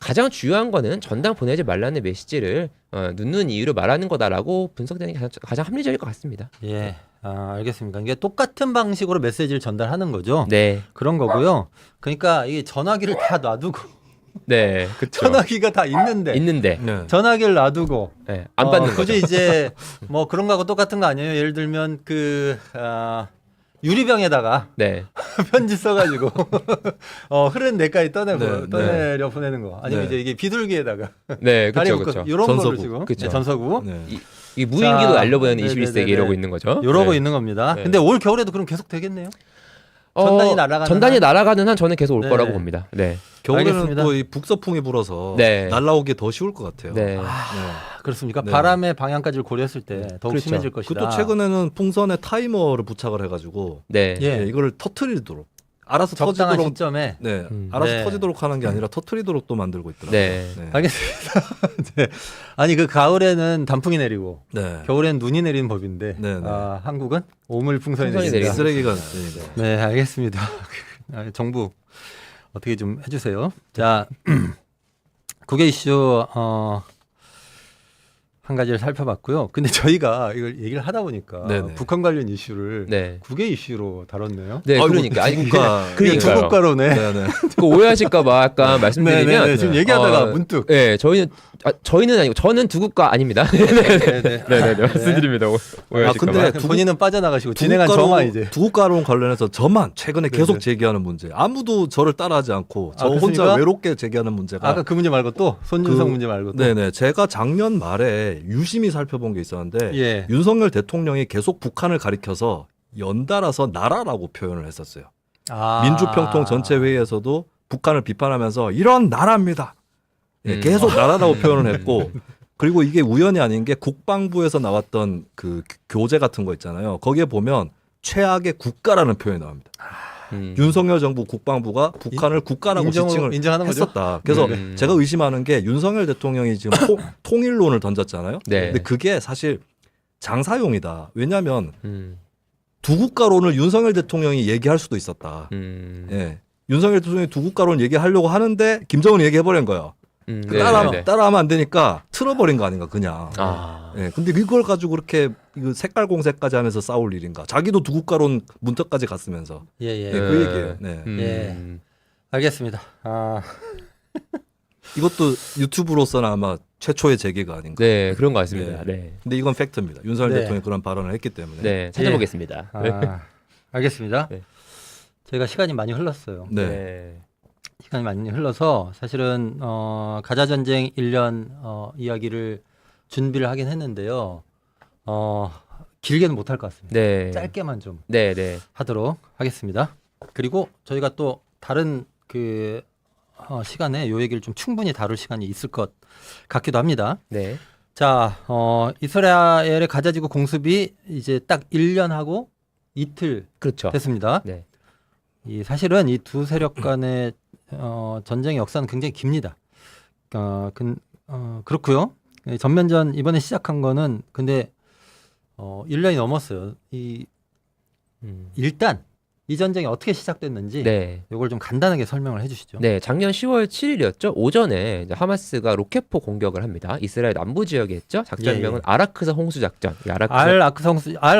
가장 중요한 거는 전당 보내지 말라는 메시지를 눕는 이유로 말하는 거다라고 분석되는 게 가장 합리적일 것 같습니다. 예. 알겠습니다. 이게 똑같은 방식으로 메시지를 전달하는 거죠. 네, 그런 거고요. 그러니까 이게 전화기를 다 놔두고 네, 그렇죠. 전화기가 다 있는데 있는데 네. 전화기를 놔두고 네, 안 받는 거죠. 굳이 이제 뭐 그런 거하고 똑같은 거 아니에요? 예를 들면 유리병에다가 네, 편지 써가지고 흐른 내까지 네, 떠내려 보내는 거. 아니면 네. 이제 이게 비둘기에다가 네, 다리 그렇죠, 묶어 그렇죠. 이런 거를 전서구. 지금 그쵸. 네, 전서구 네. 이 무인기도 자, 날려보내는 네네네네. 21세기 이러고 있는 거죠. 이러고 네. 있는 겁니다. 네. 근데 올 겨울에도 그럼 계속 되겠네요. 전단이 날아가는 전단이 한? 날아가는 한 저는 계속 올 네. 거라고 봅니다. 네, 겨울에는 알겠습니다. 또 이 북서풍이 불어서 네. 날라오기 더 쉬울 것 같아요. 네. 그렇습니까? 네. 바람의 방향까지를 고려했을 때 더욱 그렇죠. 심해질 것이다. 그것도 최근에는 풍선에 타이머를 부착을 해가지고 네, 예. 이걸 터트리도록 알아서 적당한 터지도록 시점에 네, 음. 알아서 네. 터지도록 하는 게 아니라 터트리도록 또 만들고 있더라고요. 네. 알겠습니다. 네. 아니 그 가을에는 단풍이 내리고 네. 겨울에는 눈이 내리는 법인데 네, 네. 한국은 오물풍선이 풍선이 내린다. 내린다. 쓰레기가 네, 알겠습니다. 정부 어떻게 좀 해주세요. 자, 국외 이슈 한 가지를 살펴봤고요. 근데 저희가 이걸 얘기를 하다 보니까 네네. 북한 관련 이슈를 네, 국외 이슈로 다뤘네요. 네, 아이고, 그러니까 아니 국가. 그러니까요. 두 국가로네. 네, 네. 그 오해하실까봐 약간 말씀드리면 지금 얘기하다가 문득. 네, 저희는 저희는 아니고 저는 두 국가 아닙니다. 네네. 네네네 말씀드립니다. 근데 본인은 빠져나가시고 진행한 저만 이제. 두 국가론 관련해서 저만 최근에 계속 네네. 제기하는 문제. 아무도 저를 따라하지 않고 저 그렇습니까? 혼자 외롭게 제기하는 문제가. 아까 그 문제 말고 또 손준성 그- 문제 말고 또. 네네. 제가 작년 말에 유심히 살펴본 게 있었는데 예. 윤석열 대통령이 계속 북한을 가리켜서 연달아서 나라라고 표현을 했었어요. 아. 민주평통 전체 회의에서도 북한을 비판하면서 이런 나라입니다. 예, 계속 나라라고 표현을 했고 그리고 이게 우연이 아닌 게 국방부에서 나왔던 그 교재 같은 거 있잖아요. 거기에 보면 최악의 국가라는 표현이 나옵니다. 윤석열 정부 국방부가 북한을 국가라고 지칭을 인정하는 거죠. 했었다. 그래서 음. 제가 의심하는 게 윤석열 대통령이 지금 통일론을 던졌잖아요. 네. 근데 그게 사실 장사용이다. 왜냐하면 음. 두 국가론을 윤석열 대통령이 얘기할 수도 있었다. 음. 예. 윤석열 대통령이 두 국가론 얘기하려고 하는데 김정은이 얘기해버린 거예요. 따라하면 안 되니까 틀어버린 거 아닌가 그냥. 아. 예. 근데 이걸 가지고 그렇게 이거 색깔 공세까지 하면서 싸울 일인가? 자기도 두 국가론 문턱까지 갔으면서. 예예. 예, 그 얘기예요. 네. 예. 알겠습니다. 아. 이것도 유튜브로서는 아마 최초의 제기가 아닌가. 네 그런 것 같습니다. 네. 근데 이건 팩트입니다. 윤석열 네. 대통령이 그런 발언을 했기 때문에. 네 찾아보겠습니다. 아. 알겠습니다. 네. 저희가 시간이 많이 흘렀어요. 네. 시간이 많이 흘러서 사실은 가자 전쟁 1년 이야기를 준비를 하긴 했는데요. 길게는 못할 것 같습니다. 네. 짧게만 좀 네, 네. 하도록 하겠습니다. 그리고 저희가 또 다른 그 시간에 요 얘기를 좀 충분히 다룰 시간이 있을 것 같기도 합니다. 네. 자, 이스라엘의 가자지구 공습이 이제 딱 1년 하고 이틀 그렇죠. 됐습니다. 네. 이 사실은 이 두 세력 간의 전쟁의 역사는 굉장히 깁니다. 그렇고요. 전면전 이번에 시작한 거는 근데 1년이 넘었어요. 일단 이 전쟁이 어떻게 시작됐는지 네. 이걸 좀 간단하게 설명을 해주시죠. 네, 작년 10월 7일이었죠. 오전에 이제 하마스가 로켓포 공격을 합니다. 이스라엘 남부 지역에 했죠. 작전명은 예. 아라크사 홍수 작전. 이 알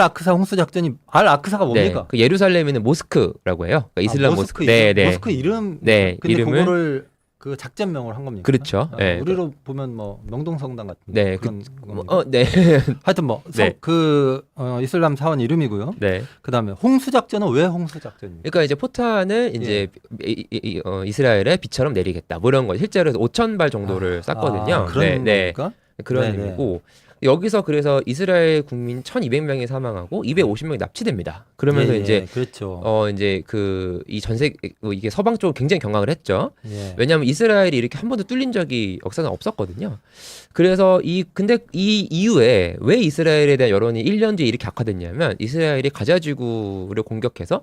아크사 홍수 작전이 알 아크사가 뭡니까? 네, 그 예루살렘에 있는 모스크라고 해요. 그러니까 이슬람 모스크. 네, 네. 모스크 이름. 네, 근데 이름을 그거를 그 작전명을 한 겁니까? 그렇죠. 네. 우리로 보면 뭐 명동성당 같은 네, 그런 겁니까? 네. 하여튼 뭐 네. 이슬람 사원 이름이고요. 네. 그다음에 홍수 작전은 왜 홍수 작전입니까? 그러니까 이제 포탄을 이제 이스라엘에 비처럼 내리겠다. 뭐 이런 거. 실제로 5,000발 정도를 쐈거든요. 그런 네. 겁니까? 그런 네네. 의미고 여기서 그래서 이스라엘 국민 1,200명이 사망하고 250명이 납치됩니다. 그러면서 예, 이제 그렇죠. 이제 그 이 전세 이게 서방 쪽으로 굉장히 경악을 했죠. 예. 왜냐하면 이스라엘이 이렇게 한 번도 뚫린 적이 역사는 없었거든요. 그래서 근데 이 이후에 왜 이스라엘에 대한 여론이 1년 뒤에 이렇게 악화됐냐면 이스라엘이 가자지구를 공격해서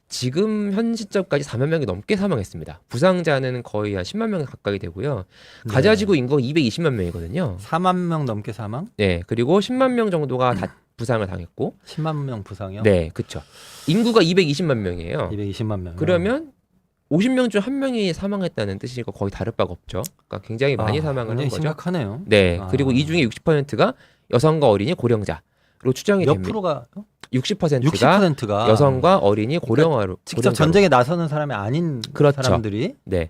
지금 현 시점까지 4만 명이 넘게 사망했습니다. 부상자는 거의 한 10만 명 가까이 되고요. 가자지구 인구가 220만 명이거든요. 4만 명 넘게 사망, 네, 그리고 10만 명 정도가 다 부상을 당했고, 10만 명 부상이요. 네, 그렇죠. 인구가 220만 명이에요. 220만 명. 그러면 50명 중 한 명이 사망했다는 뜻이니까 거의 다를 바가 없죠. 그러니까 굉장히 많이 사망을 한 굉장히 거죠. 심각하네요. 네, 아. 그리고 이 중에 60%가 여성과 어린이 고령자로 추정이 몇 됩니다. 프로가 60%가 60%가 여성과 어린이 고령화로 직접 고령자로. 전쟁에 나서는 사람이 아닌 그렇죠. 사람들이 네,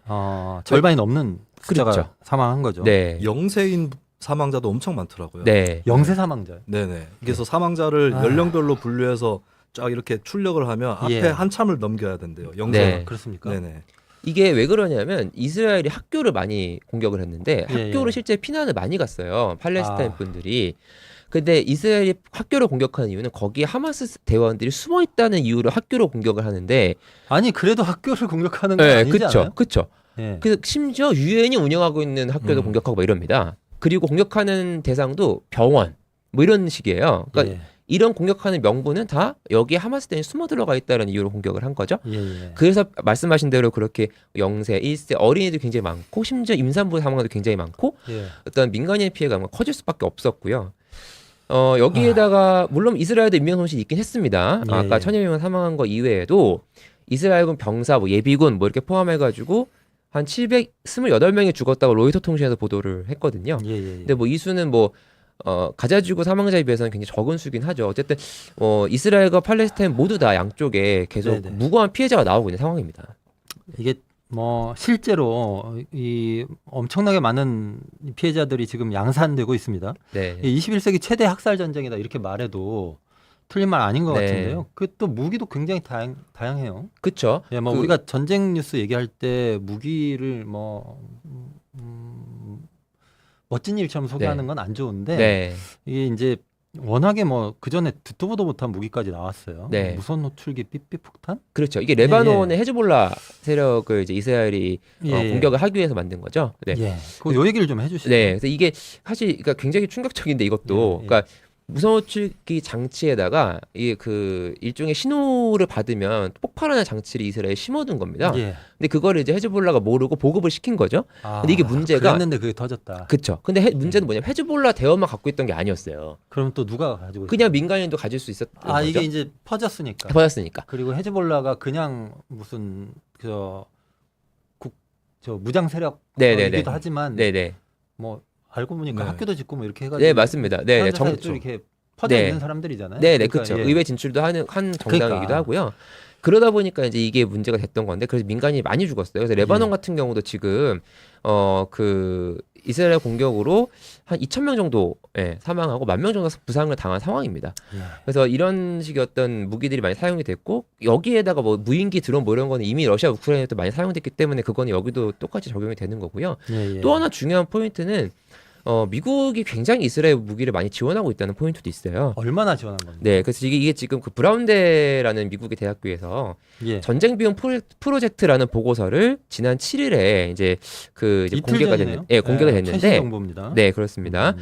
절반이 넘는 숫자가 그렇죠. 사망한 거죠. 네, 영세인 사망자도 엄청 많더라고요. 네, 영세 사망자. 네네. 그래서 사망자를 아. 연령별로 분류해서 쫙 이렇게 출력을 하면 앞에 예. 한참을 넘겨야 된대요. 영세. 네. 그렇습니까? 네네. 이게 왜 그러냐면 이스라엘이 학교를 많이 공격을 했는데 예, 학교를 예. 실제 피난을 많이 갔어요. 팔레스타인 아. 분들이. 근데 이스라엘이 학교를 공격하는 이유는 거기에 하마스 대원들이 숨어 있다는 이유로 학교를 공격을 하는데 아니 그래도 학교를 공격하는 거 네, 아니지 그렇죠. 않아요? 그렇죠. 예. 그래서 심지어 유엔이 운영하고 있는 학교도 공격하고 막 이럽니다. 그리고 공격하는 대상도 병원 뭐 이런 식이에요. 그러니까 예. 이런 공격하는 명분은 다 여기에 하마스 대원이 숨어 들어가 있다는 이유로 공격을 한 거죠. 예, 예. 그래서 말씀하신 대로 그렇게 0세, 1세 어린이도 굉장히 많고 심지어 임산부 사망도 굉장히 많고 예. 어떤 민간인의 피해가 커질 수밖에 없었고요. 여기에다가 물론 이스라엘도 인명 손실이 있긴 했습니다. 예, 아까 예. 1,000여 명 사망한 거 이외에도 이스라엘군 병사, 뭐 예비군 뭐 이렇게 포함해가지고 한 728명이 죽었다고 로이터 통신에서 보도를 했거든요. 예, 예. 근데 뭐 이 수는 뭐 가자지구 사망자에 비해서는 굉장히 적은 수긴 하죠. 어쨌든 이스라엘과 팔레스타인 모두 다 양쪽에 계속 네네. 무고한 피해자가 나오고 있는 상황입니다. 이게 뭐 실제로 이 엄청나게 많은 피해자들이 지금 양산되고 있습니다. 네. 이 21세기 최대 학살 전쟁이다 이렇게 말해도 틀린 말 아닌 것 네. 같은데요. 그 또 무기도 굉장히 다양해요. 그렇죠. 예, 뭐 우리가 전쟁 뉴스 얘기할 때 무기를 뭐 멋진 일처럼 소개하는 건 안 좋은데 네. 이게 이제 워낙에 뭐 그 전에 듣도 보도 못한 무기까지 나왔어요. 네. 무선 호출기 삐삐 폭탄? 그렇죠. 이게 레바논의 헤즈볼라 세력을 이제 이스라엘이 예. 공격을 하기 위해서 만든 거죠. 네. 예. 요 얘기를 좀 해주시죠. 네. 그래서 이게 사실 그러니까 굉장히 충격적인데 이것도 예, 예. 그러니까 무선호출기 장치에다가 이게 그 일종의 신호를 받으면 폭발하는 장치를 이스라엘에 심어둔 겁니다. 예. 근데 그거를 이제 헤즈볼라가 모르고 보급을 시킨 거죠. 아, 근데 이게 문제가- 그랬는데 그게 터졌다. 그렇죠. 근데 문제는 뭐냐면 헤즈볼라 대원만 갖고 있던 게 아니었어요. 그럼 또 누가 가지고 그냥 민간인도 가질 수 있었던 아 거죠. 이게 이제 퍼졌으니까. 퍼졌으니까. 그리고 헤즈볼라가 그냥 무슨 저 무장 세력이기도 네네네. 하지만 네네. 뭐 알고 보니까 네. 학교도 짓고 뭐 이렇게 해가지고 네 맞습니다. 네네. 또 이렇게 퍼져 네. 있는 사람들이잖아요. 네네 그러니까, 그렇죠. 예. 의회 진출도 한 정당이기도 그러니까. 하고요. 그러다 보니까 이제 이게 문제가 됐던 건데 그래서 민간인이 많이 죽었어요. 그래서 레바논 예. 같은 경우도 지금 그 이스라엘 공격으로 한 2,000명 정도 사망하고 10,000명 정도 부상을 당한 상황입니다. 예. 그래서 이런 식의 어떤 무기들이 많이 사용이 됐고 여기에다가 뭐 무인기 드론 뭐 이런 거는 이미 러시아 우크라이나에도 많이 사용됐기 때문에 그거는 여기도 똑같이 적용이 되는 거고요. 예, 예. 또 하나 중요한 포인트는 미국이 굉장히 이스라엘 무기를 많이 지원하고 있다는 포인트도 있어요. 얼마나 지원한 건지. 네, 그래서 이게 지금 그 브라운대라는 미국의 대학교에서 예. 전쟁 비용 프로젝트라는 보고서를 지난 7일에 이제 이제 이틀 공개가 전이네요. 됐는데, 공개가 최신 됐는데, 정보입니다. 네, 그렇습니다. 음.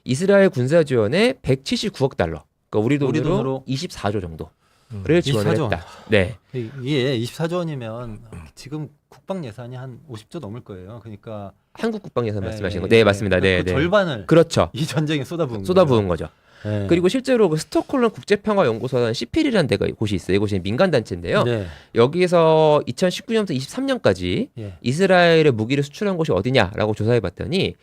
이스라엘 군사 지원에 179억 달러, 그러니까 우리 우리 돈으로 돈으로 24조 정도를 음. 지원을 24조. 했다. 네, 이게 24조 원이면 지금 국방 예산이 한 50조 넘을 거예요. 그러니까 한국 국방 예산 예, 말씀하시는 예, 거, 네, 예. 맞습니다. 네, 그 네, 절반을 그렇죠. 이 전쟁에 쏟아부은 거죠. 거예요. 예. 그리고 실제로 그 스톡홀름 국제평화연구소라는 CPL이라는 데가 곳이 있어요. 이곳이 민간 단체인데요. 네. 여기에서 2019년부터 23년까지 예. 이스라엘에 무기를 수출한 곳이 어디냐라고 조사해봤더니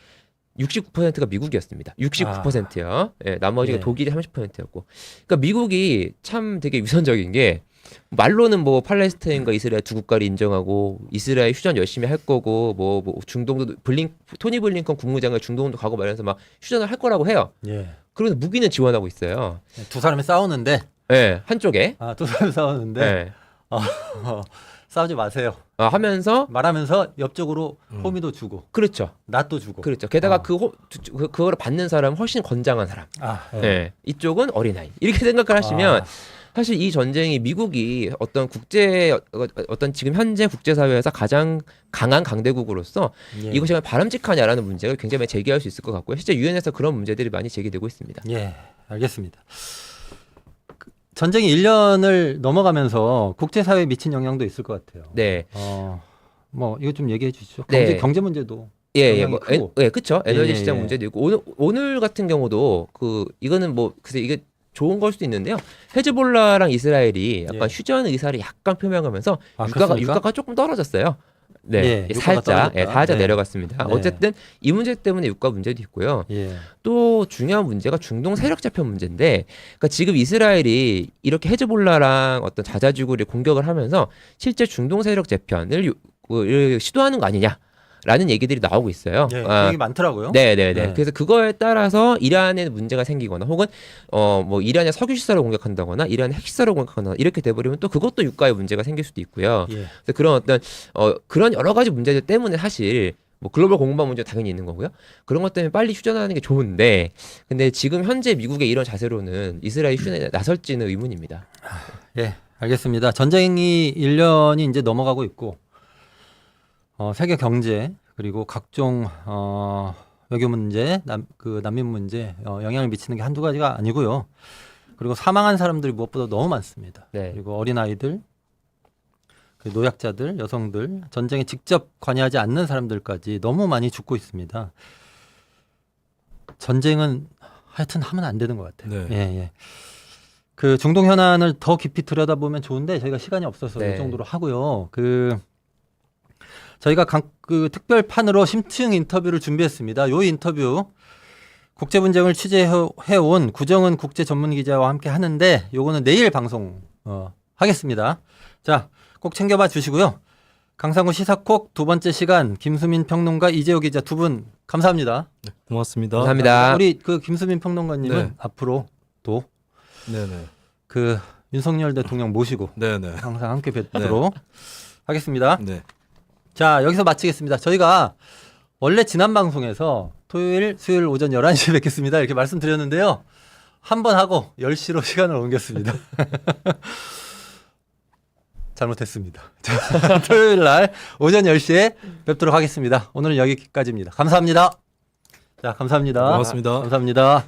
69%가 미국이었습니다. 69%요. 예, 나머지가 예. 독일이 30%였고. 그러니까 미국이 참 되게 위선적인 게 말로는 뭐 팔레스타인과 이스라엘 두 국가를 인정하고 이스라엘 휴전 열심히 할 거고 뭐 중동도 토니 블링컨 국무장관 중동도 가고 말하면서 막 휴전을 할 거라고 해요. 예. 그러면서 무기는 지원하고 있어요. 두 사람이 싸우는데 예, 한쪽에. 두 사람이 싸우는데 예. 싸우지 마세요. 하면서 말하면서 옆쪽으로 호미도 주고 그렇죠. 낫도 주고. 그렇죠. 게다가 어. 그거를 받는 사람은 훨씬 건장한 사람. 예. 예. 이쪽은 어린아이. 이렇게 생각을 하시면 사실 이 전쟁이 미국이 어떤 어떤 지금 현재 국제사회에서 가장 강한 강대국으로서 예. 이것이 과연 바람직하냐라는 문제를 굉장히 많이 제기할 수 있을 것 같고요. 실제 유엔에서 그런 문제들이 많이 제기되고 있습니다. 예, 알겠습니다. 전쟁이 1년을 넘어가면서 국제사회에 미친 영향도 있을 것 같아요. 네. 뭐 이거 좀 얘기해 주시죠. 네. 경제 문제도. 예, 영향이 뭐, 크고. 그쵸. 에너지 예, 시장 예. 문제도 있고 오늘 같은 경우도 이거는 뭐 글쎄 이게 좋은 걸 수도 있는데요. 헤즈볼라랑 이스라엘이 약간 예. 휴전 의사를 약간 표명하면서 그렇습니까? 유가가 조금 떨어졌어요. 네, 예, 유가가 살짝 떨어졌다. 살짝 네. 내려갔습니다. 네. 어쨌든 이 문제 때문에 유가 문제도 있고요. 예. 또 중요한 문제가 중동 세력 재편 문제인데, 그러니까 지금 이스라엘이 이렇게 헤즈볼라랑 어떤 자자지구를 공격을 하면서 실제 중동 세력 재편을 시도하는 거 아니냐라는 얘기들이 나오고 있어요. 예. 그 얘기 많더라고요. 네네네. 네. 그래서 그거에 따라서 이란에 문제가 생기거나 혹은 뭐 이란의 석유 시설을 공격한다거나 이란의 핵 시설을 공격한다거나 이렇게 돼버리면 또 그것도 유가에 문제가 생길 수도 있고요. 예. 그래서 그런 어떤 그런 여러 가지 문제들 때문에 사실 뭐 글로벌 공급망 문제가 당연히 있는 거고요. 그런 것 때문에 빨리 휴전하는 게 좋은데, 근데 지금 현재 미국의 이런 자세로는 이스라엘 휴전에 나설지는 의문입니다. 예, 알겠습니다. 전쟁이 1년이 이제 넘어가고 있고, 세계 경제 그리고 각종 외교 문제, 난민 문제 영향을 미치는 게 한두 가지가 아니고요. 그리고 사망한 사람들이 무엇보다 너무 많습니다. 네. 그리고 어린아이들, 노약자들, 여성들, 전쟁에 직접 관여하지 않는 사람들까지 너무 많이 죽고 있습니다. 전쟁은 하여튼 하면 안 되는 것 같아요. 네. 예, 예. 그 중동 현안을 더 깊이 들여다보면 좋은데 저희가 시간이 없어서 네. 이 정도로 하고요. 저희가 그 특별판으로 심층 인터뷰를 준비했습니다. 이 인터뷰 국제 분쟁을 취재해온 구정은 국제 전문 기자와 함께 하는데 요거는 내일 방송 하겠습니다. 자, 꼭 챙겨봐 주시고요. 강상구 시사콕 두 번째 시간 김수민 평론가 이재호 기자 두 분 감사합니다. 고맙습니다. 감사합니다. 우리 그 김수민 평론가님은 네. 앞으로도 네네. 그 윤석열 대통령 모시고 네네. 항상 함께 뵙도록 하겠습니다. 네. 자, 여기서 마치겠습니다. 저희가 원래 지난 방송에서 토요일, 수요일 오전 11시에 뵙겠습니다. 이렇게 말씀드렸는데요. 한 번 하고 10시로 시간을 옮겼습니다. 잘못했습니다. 자, 토요일 날 오전 10시에 뵙도록 하겠습니다. 오늘은 여기까지입니다. 감사합니다. 자, 감사합니다. 고맙습니다. 감사합니다.